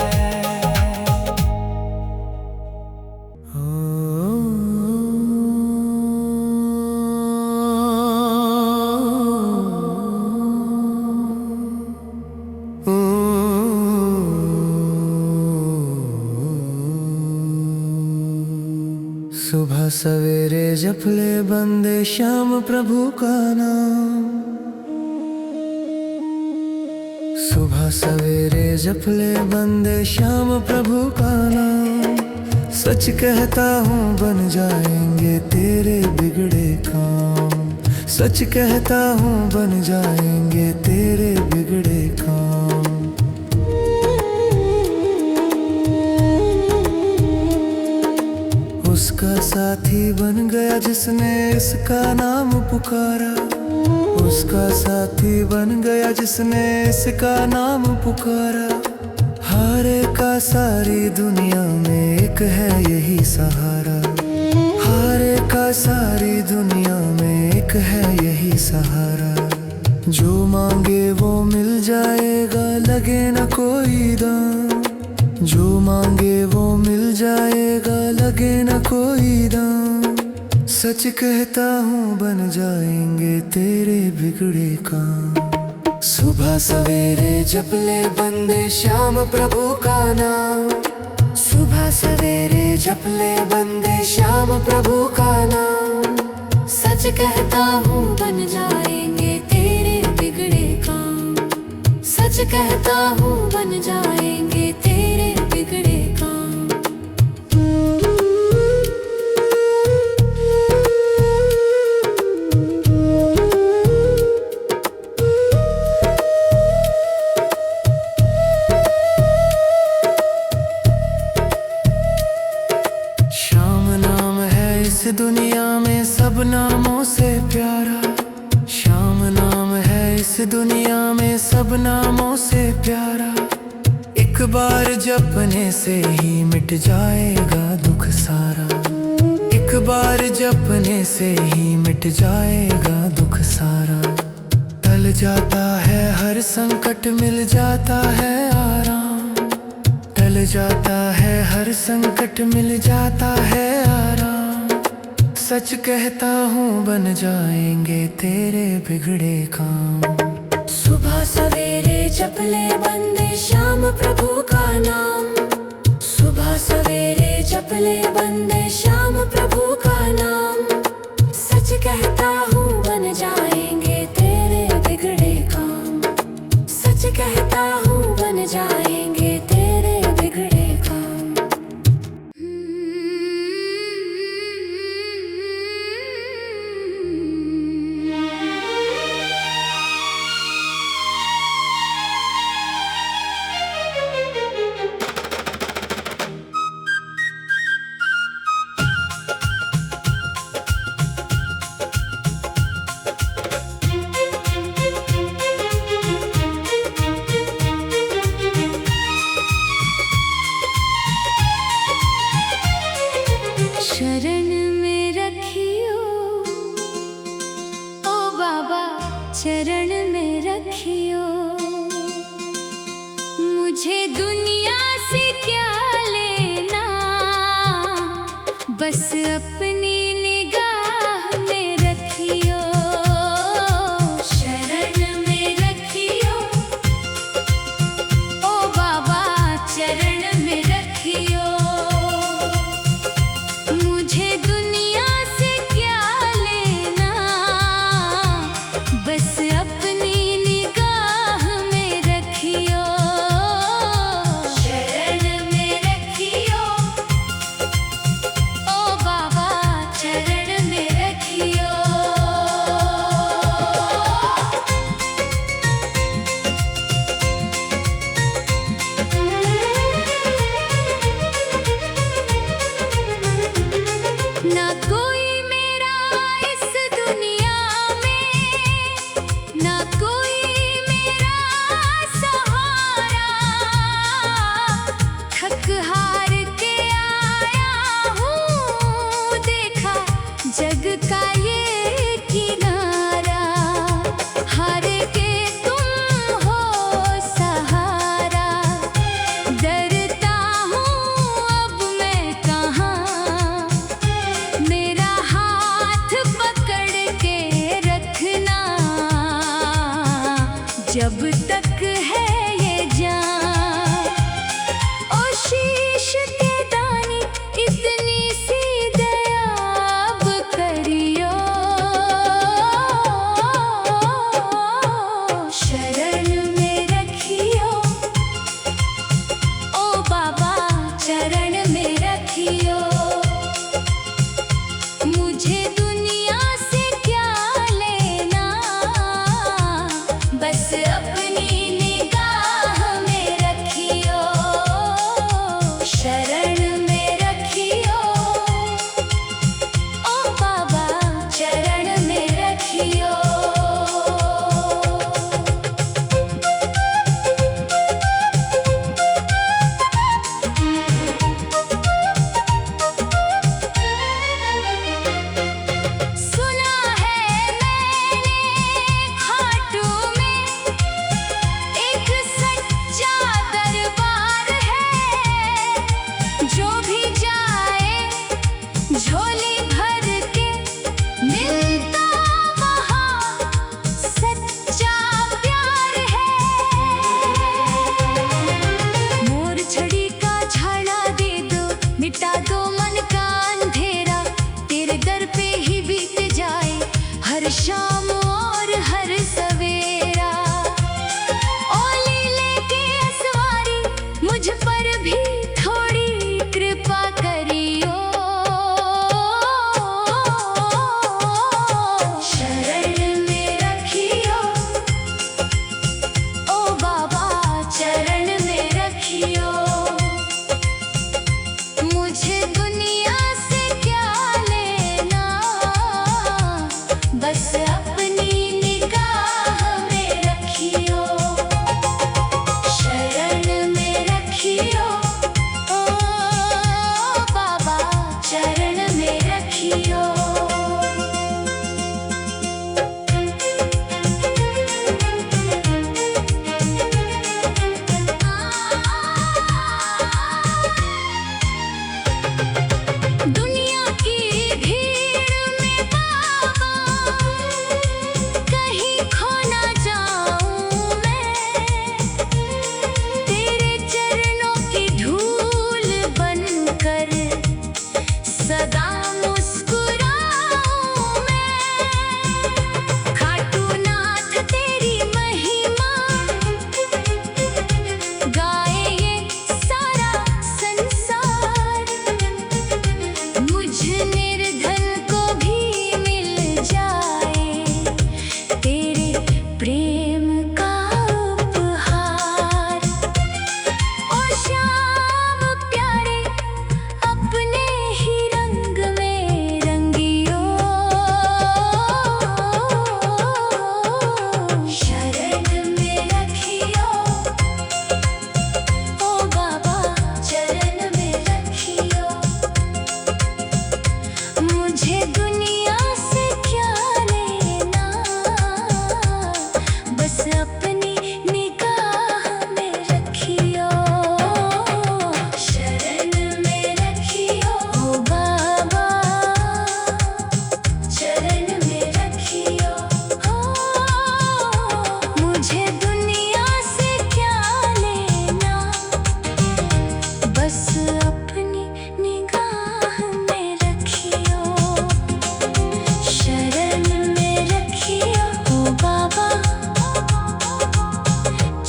सुबह सवेरे जप ले बंदे श्याम प्रभु का नाम, सुबह सवेरे जप ले बंदे श्याम प्रभु का नाम, सच कहता हूँ बन जाएंगे तेरे बिगड़े काम। सच कहता हूँ बन जाएंगे तेरे बिगड़े काम। उसका साथी बन गया जिसने इसका नाम पुकारा। उसका साथी बन गया जिसने इसका नाम पुकारा। हारे का सारी दुनिया में एक है यही सहारा। हारे का सारी दुनिया में एक है यही सहारा। जो मांगे वो मिल जाएगा, लगे न कोई दाम। जो मांगे वो मिल जाएगा, लगे न कोई दाम। सच कहता हूँ बन जाएंगे तेरे बिगड़े काम। सुबह सवेरे जप ले बंदे श्याम प्रभु का नाम। सुबह सवेरे जप ले बंदे श्याम प्रभु का नाम। सच कहता हूँ बन जाएंगे तेरे बिगड़े काम। सच कहता हूँ बन जाएंगे तेरे बिगड़े काम। श्याम नाम है इस दुनिया में सब नामों से प्यारा। श्याम नाम है इस दुनिया में सब नामों से प्यारा। एक बार जपने से ही मिट जाएगा दुख सारा। एक बार जपने से ही मिट जाएगा दुख सारा। टल जाता है हर संकट, मिल जाता है आराम। टल जाता है हर संकट, मिल जाता है आराम। सच कहता हूँ बन जाएंगे तेरे बिगड़े काम। सुबह सवेरे जप ले बंदे श्याम प्रभु का नाम। सुबह सवेरे जप ले बंदे श्याम प्रभु का नाम। सच कहता हूँ बन जाएंगे तेरे बिगड़े काम। सच कहता हूँ बन जाएंगे तेरे बिगड़े काम। शरण में रखियो ओ बाबा, चरण में रखियो। मुझे दुनिया से क्या लेना, बस अपनी निगाह में रखियो। शरण में रखियो ओ बाबा, चरण में रखियो। मुझे दुनिया से क्या लेना, बस अपनी निगाह में रखियो। शरण में रखियो ओ बाबा, चरण में रखियो। ना कोई मेरा इस दुनिया में, ना कोई मेरा सहारा। थक हार के आया हूँ, देखा जग का ये किनारा। हार के तुम हो सहारा, डरता हूँ अब मैं कहाँ। मेरा हाथ पकड़ के रखना, जब तक है ये जान। ओ शीश के दानी, इतनी सी दया अब करियो। शरण में रखियो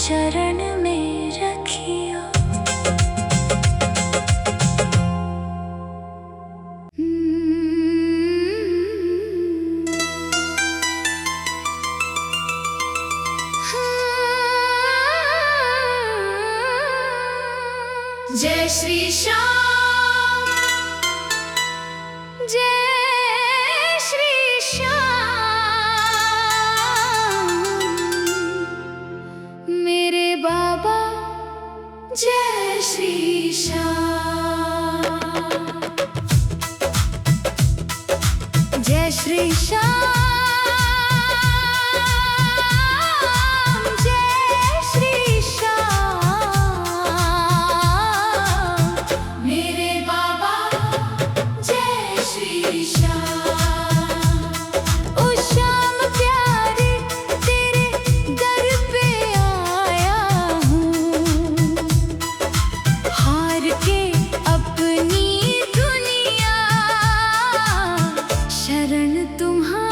चरण में रखियो। जय श्री श्याम, जय श्री श्याम, मेरे बाबा जय श्री श्याम। जय श्री श्याम, शरण तुम्हारी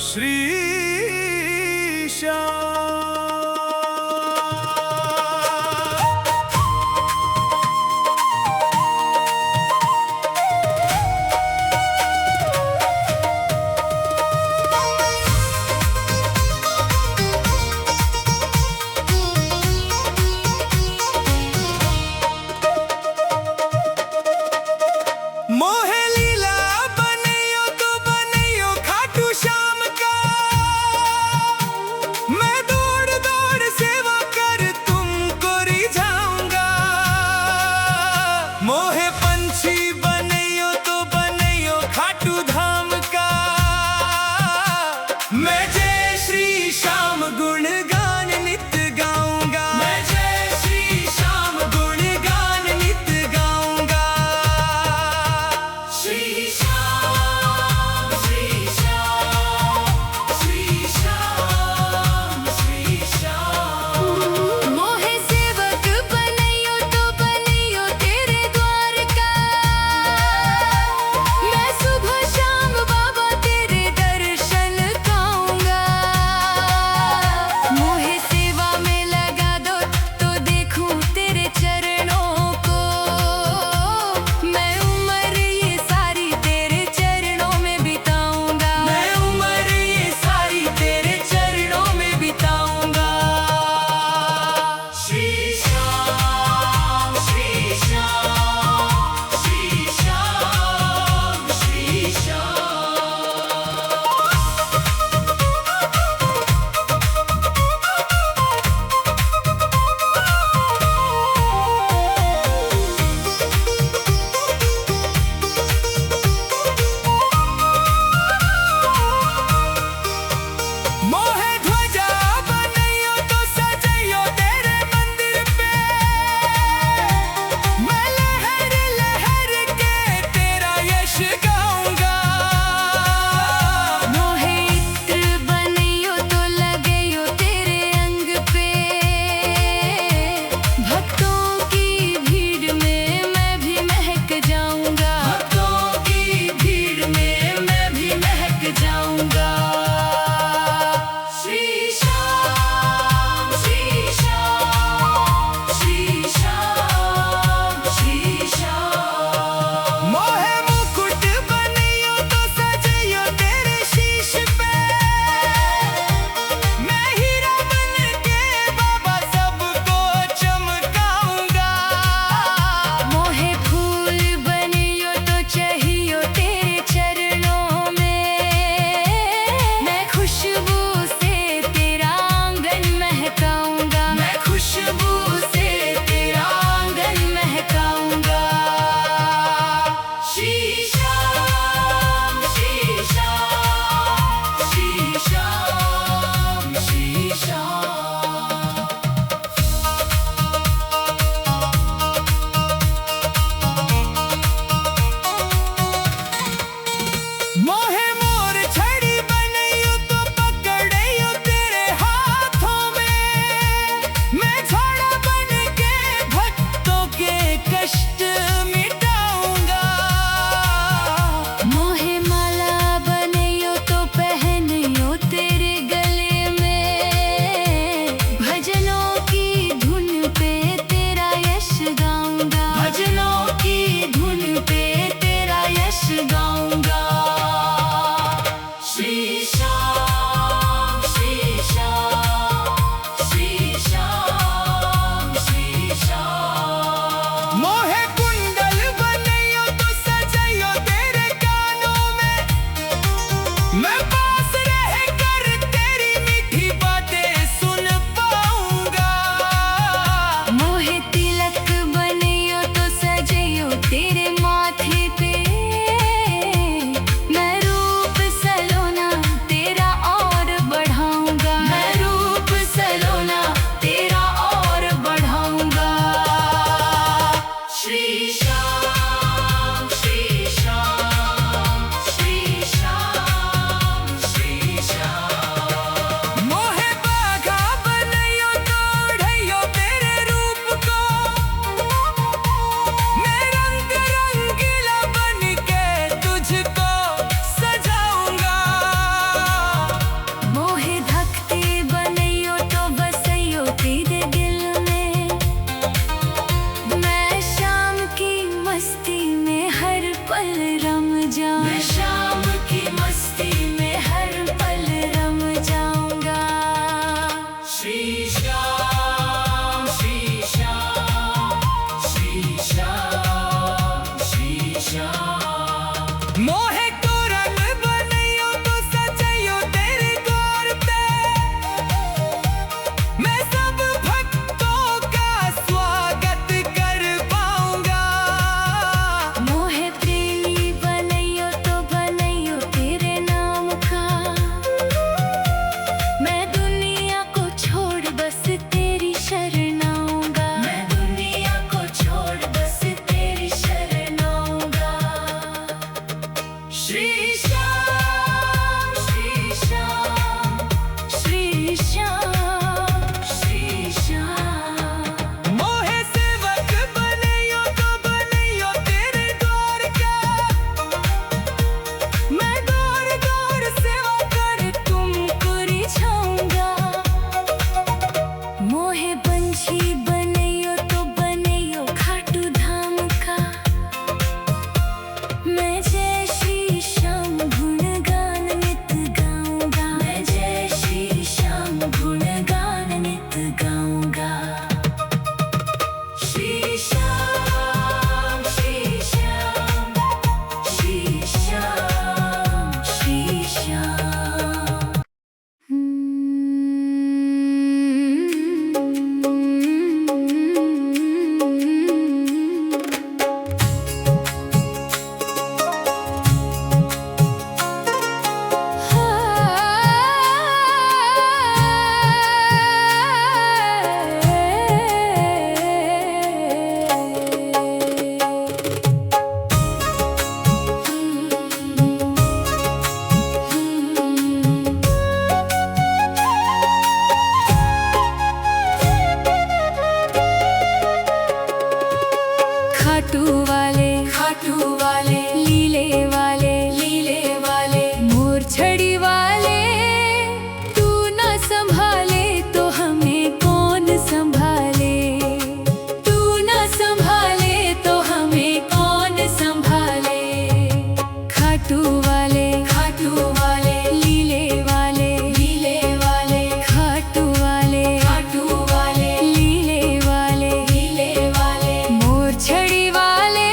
श्री श्याम। मोहे लीला बनैयो तो बनैयो खाटू श्याम का, मैं दौड़ दौड़ सेवा कर तुमको रिझाऊंगा। मोहे पंछी बनैयो तो बनैयो खाटू धाम का, मैं जय श्री श्याम गुणगान नित गाऊंगा। मैं जय श्री श्याम गुणगान नित गाऊंगा। श्री श्याम श्री श्याम श्री श्याम श्री श्याम। मोहे सेवक बनैयो तो बनैयो तेरे द्वार श्री श्याम। मोहे तो रंग बनइयो तो सजइयो तेरे द्वार पे, मैं सब भक्तों का स्वागत कर पाऊंगा। मोहे प्रेमी बनइयो तो बनइयो तेरे नाम का, मैं दुनिया को छोड़ बस तेरी शरण आऊंगा। मैं दुनिया को छोड़ बस तेरी शरण आऊंगा। श्री श्याम श्री श्याम श्री श्याम श्री श्याम। मोहे सेवक बनइयो तो बनइयो तेरे द्वार का, मैं दौड़ दौड़ सेवा कर तुमको रिझाऊंगा। मोहे पंछी बनइयो तो बनइयो खाटू धाम का, मैं जय श्री श्याम गुणगान नित गाऊंगा। मैं जय श्री श्याम गुणगान नित गाऊंगा। श्री श्याम श्री श्याम श्री श्याम श्री श्याम। खाटू वाले लीले वाले मोर छड़ी वाले, तू न संभाले तो हमें कौन संभाले। तू न संभाले तो हमें कौन संभाले। खाटू वाले लीले वाले खाटू वाले लीले वाले मोर छड़ी वाले,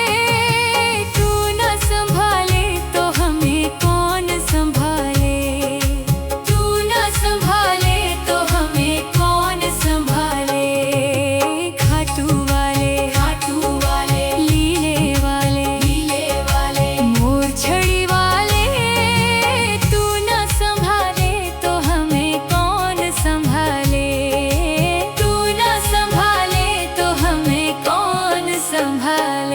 तू न संभाले तो हमें कौन संभाले। तू न संभाले तो हमें कौन संभाले। खाटू वाले लीले वाले मोर छड़ी वाले, तू न संभाले तो हमें कौन संभाले। तू न संभाले तो हमें कौन संभाले।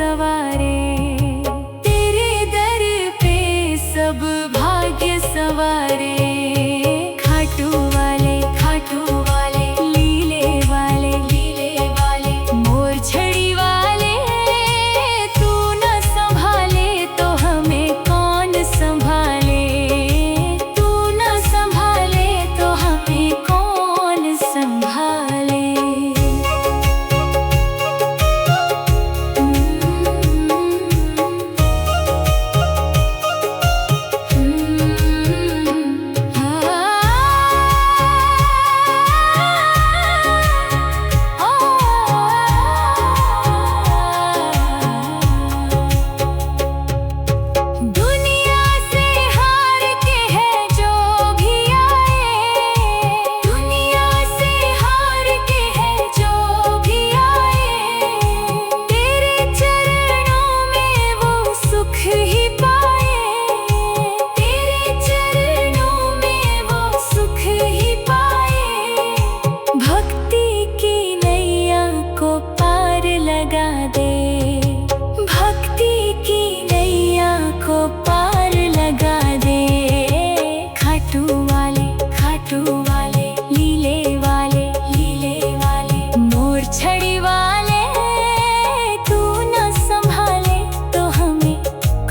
सवारे। तेरे दर पे सब भाग्य सवारे। खाटू वाले लीले वाले मोर छड़ी वाले। तू न संभाले तो हमें कौन संभाले। तू न संभाले तो हमें कौन संभाले। दुनिया से हार के है जो भी आए। दुनिया से हार के है जो भी आए। तेरे चरणों में वो सुख ही पाए। तेरे चरणों में वो सुख ही पाए। भक्ति की नैया को पार लगा दे। भक्ति की नैया को पार लगा दे। खाटू वाले लीले वाले मोर छड़ी वाले। तू न संभाले तो हमें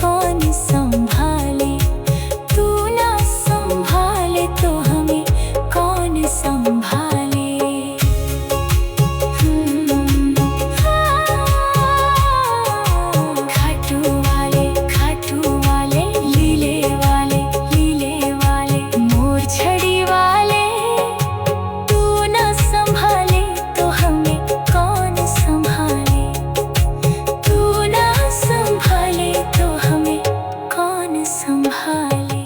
कौन संभाले। तू न संभाले तो हमें कौन संभाले। खाटू वाले लीले वाले मोर छड़ी वाले। तू न संभाले तो हमें कौन संभाले। तू न संभाले तो हमें कौन संभाले।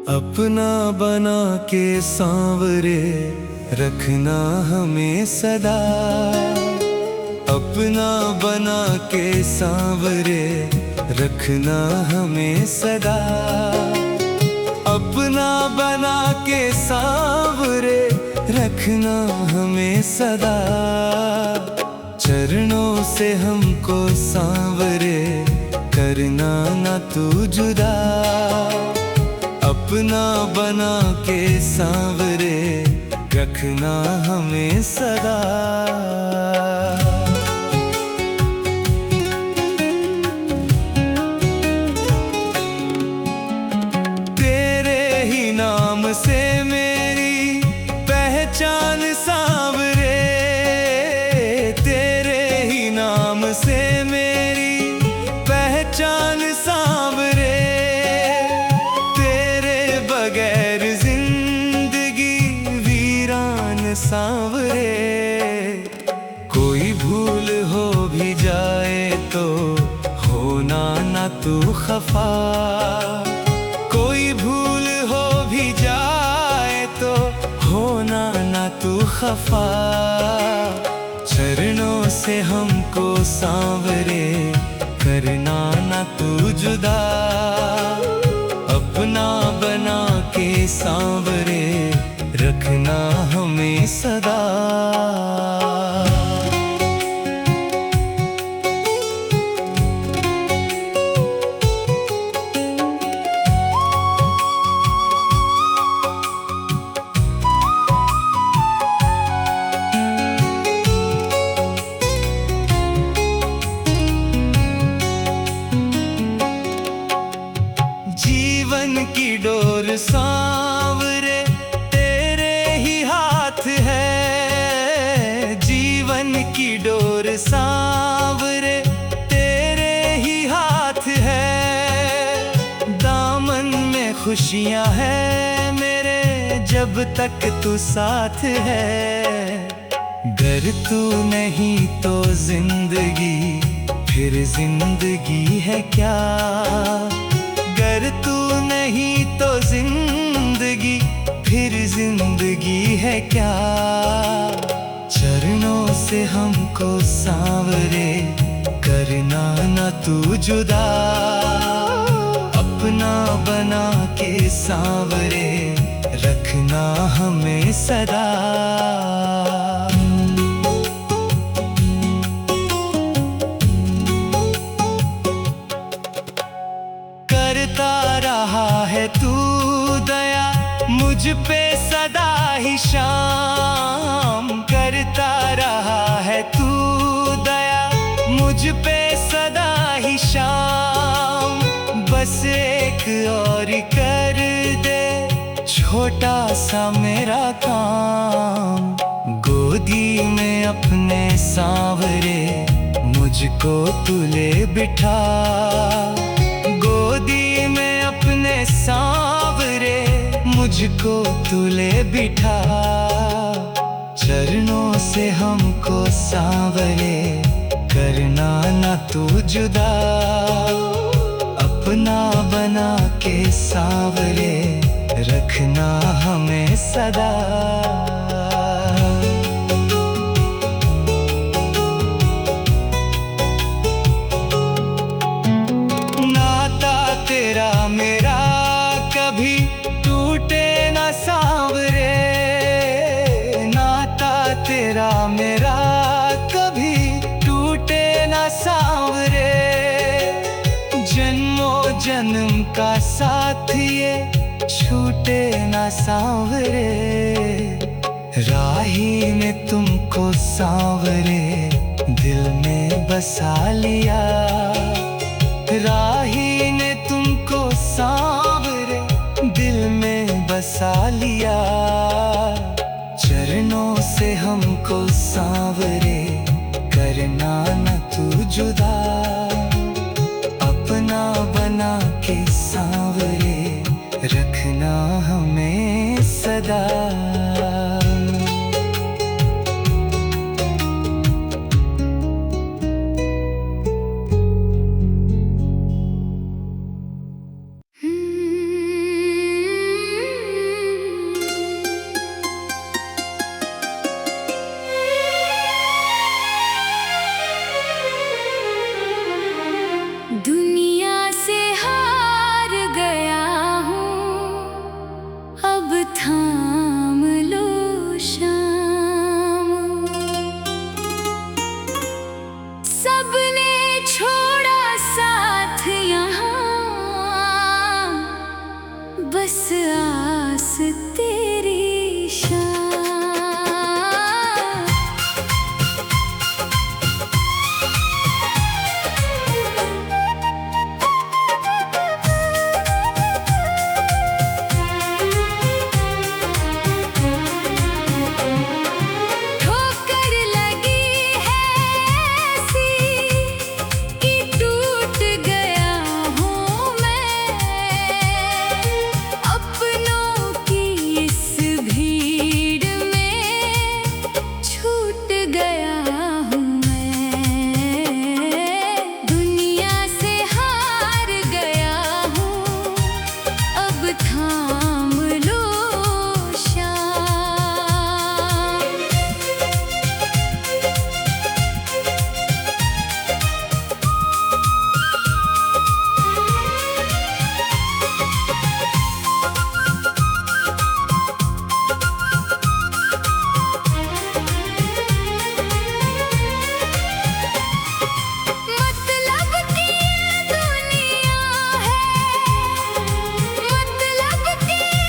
अपना बना के सांवरे रखना हमें सदा। अपना बना के सांवरे रखना हमें सदा। अपना बना के सांवरे रखना हमें सदा। चरणों से हमको सांवरे करना ना तू जुदा। अपना बना के सांवरे रखना हमें सदा। तेरे ही नाम से मेरी पहचान सांवरे। तेरे ही नाम से मेरी पहचान सांवरे। बगैर जिंदगी वीरान सांवरे। कोई भूल हो भी जाए तो होना ना तू खफा। कोई भूल हो भी जाए तो होना ना तू खफा। चरणों से हमको सांवरे करना ना तू जुदा। अपना बना के सांवरे रखना हमें सदा। जीवन की डोर सांवरे तेरे ही हाथ है। जीवन की डोर सांवरे तेरे ही हाथ है। दामन में खुशियां है मेरे जब तक तू साथ है। गर तू नहीं तो जिंदगी फिर जिंदगी है क्या। गर तू नहीं है क्या, चरणों से हमको सांवरे, करना न तू जुदा, अपना बना के सांवरे, रखना हमें सदा। करता रहा है तू दया मुझ पे सदा ही शाम, करता रहा है तू दया मुझ पे सदा ही शाम। बस एक और कर दे छोटा सा मेरा काम, गोदी में अपने सांवरे मुझको तू ले बिठा, गोदी में अपने सांवरे मुझको तू ले बिठा। चरणों से हमको सांवरे, करना न तू जुदा, अपना बना के सांवरे, रखना हमें सदा। तेरा मेरा कभी टूटे ना सांवरे, नाता तेरा मेरा कभी टूटे ना सांवरे, जन्मों जन्म का साथ ये छूटे ना सांवरे। राही ने तुमको सांवरे दिल में बसा लिया, राही ने तुमको सांवरे दिल में बसा लिया। चरणों से हमको सांवरे, करना न तू जुदा, अपना बना के सांवरे, रखना हमें सदा। थाम लो शाम, सबने छोड़ा साथ यहाँ, बस आस तेरी शाम। मतलब की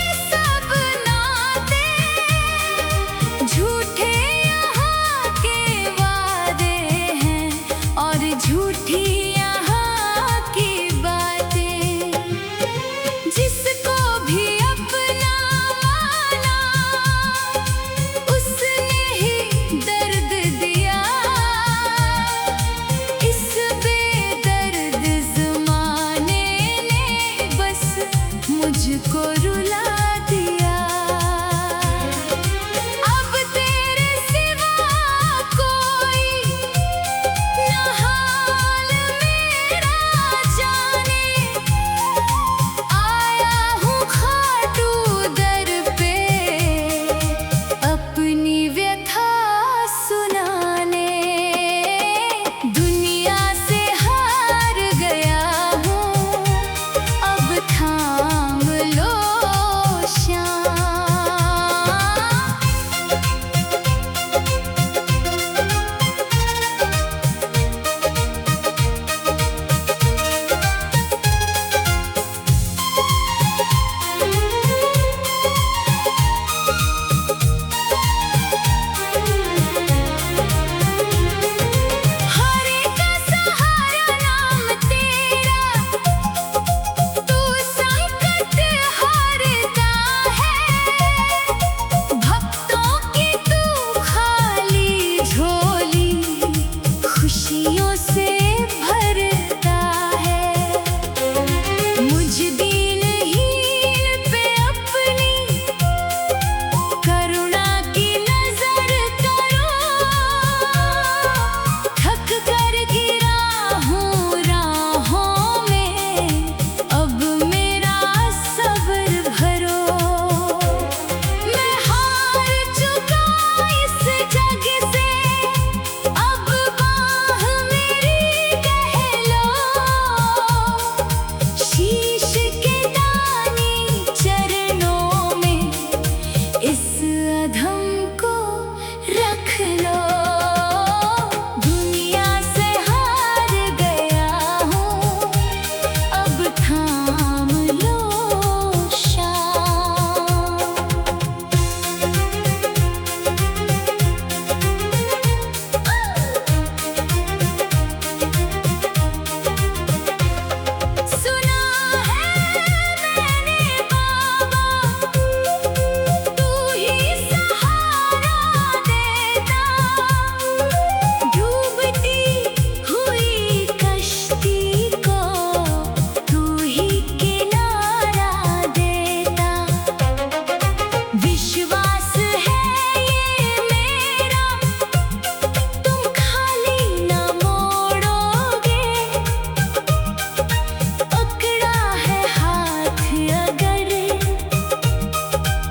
अगर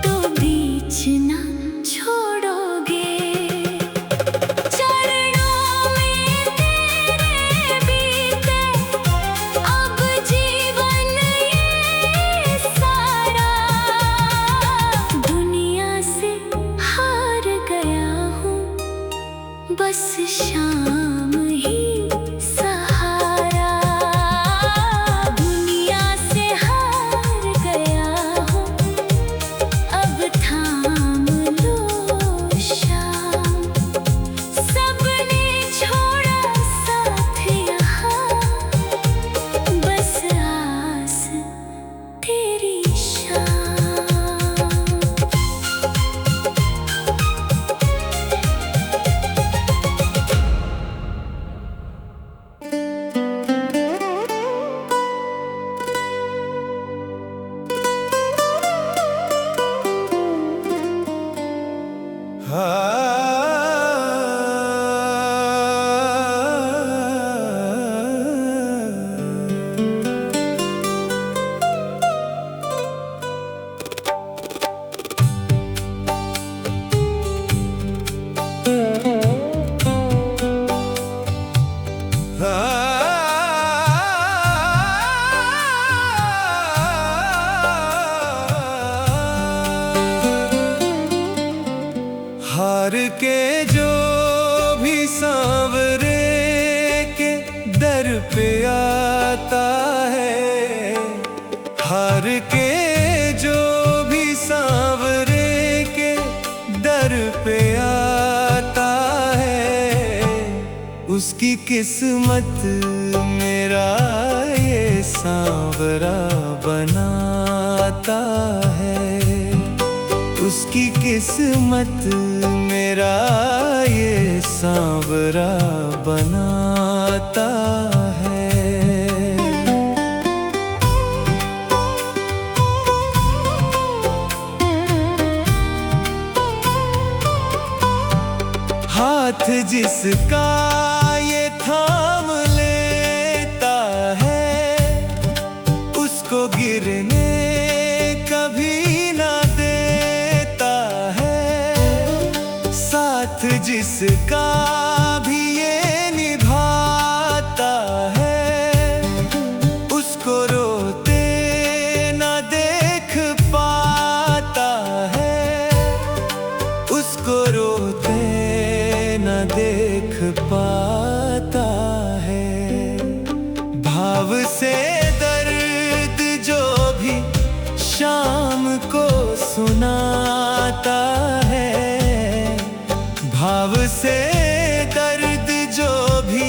तो बीच ना छोड़ोगे। चरणों में तेरे बीते अब जीवन ये सारा। दुनिया से हार गया हूँ, बस शाम ही सहारा। दुनिया से हार गया हूँ, अब थाम लो शाम। सबने छोड़ा साथ यहाँ, बस आस तेरी शाम। हार के जो भी सांवरे के दर पे आता है। हार के जो भी सांवरे के दर पे आता है, उसकी किस्मत मेरा ये सांवरा बनाता है। उसकी किस्मत मेरा ये सांवरा बनाता है। हाथ जिसका ये थाम लेता है, उसको गिरने कभी ना देता है। साथ जिसका भी ये निभाता है, उसको रोते ना देख पाता है। उसको रोते न देख पाता है। भाव से दर्द जो भी शाम को सुनाता है। भाव से दर्द जो भी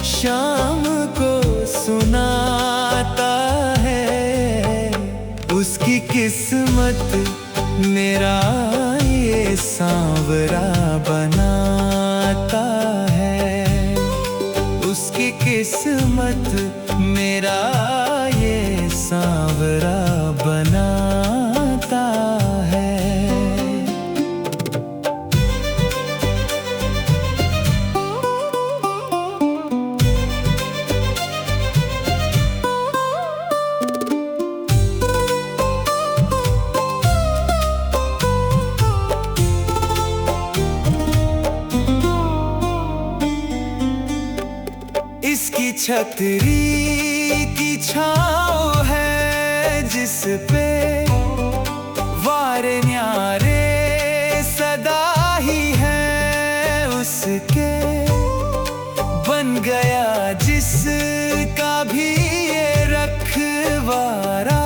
शाम को सुनाता है, उसकी किस्मत मेरा ये सांवरा बनाता है। उसकी किस्मत मेरा ये सांवरा बनाता है। इसकी छतरी की छाँव है जिस पे वारे न्यारे सदा ही है उसके। बन गया जिसका भी ये रखवारा,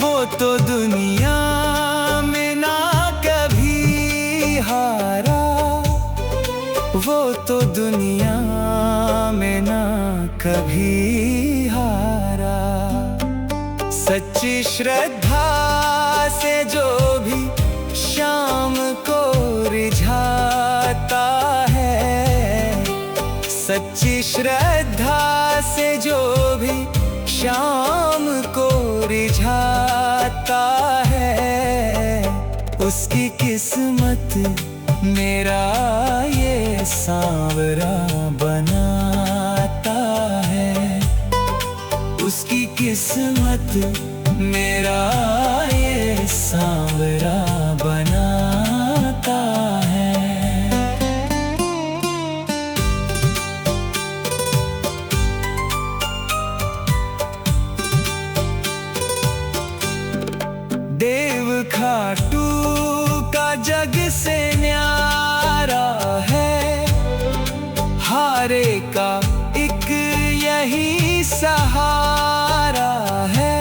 वो तो दुनिया में ना कभी हारा। वो तो दुनिया में ना कभी हारा। सच्ची श्रद्धा से जो भी शाम को रिझाता है। सच्ची श्रद्धा से जो भी शाम को रिझाता है, उसकी किस्मत मेरा ये सांवरा बनाता है। उसकी किस्मत मेरा ये सांवरा बनाता है। देव खाटू का जग से न्यारा है, हारे का एक यही सहारा है।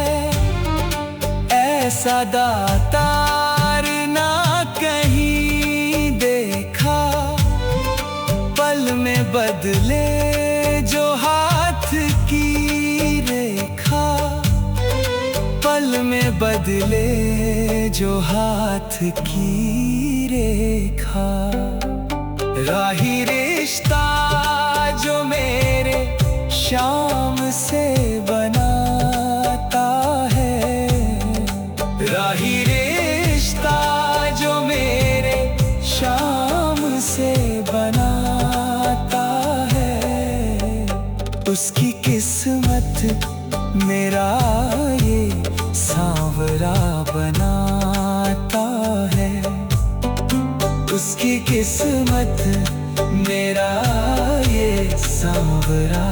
ऐसा दातार ना कहीं देखा, पल में बदले जो हाथ की रेखा, पल में बदले जो हाथ की रेखा। राही रिश्ता जो मेरे शाम से बनाता है, राही रिश्ता जो मेरे शाम से बनाता है। उसकी किस्मत मेरा ये सांवरा बनाता है। उसकी किस्मत मेरा ये सांवरा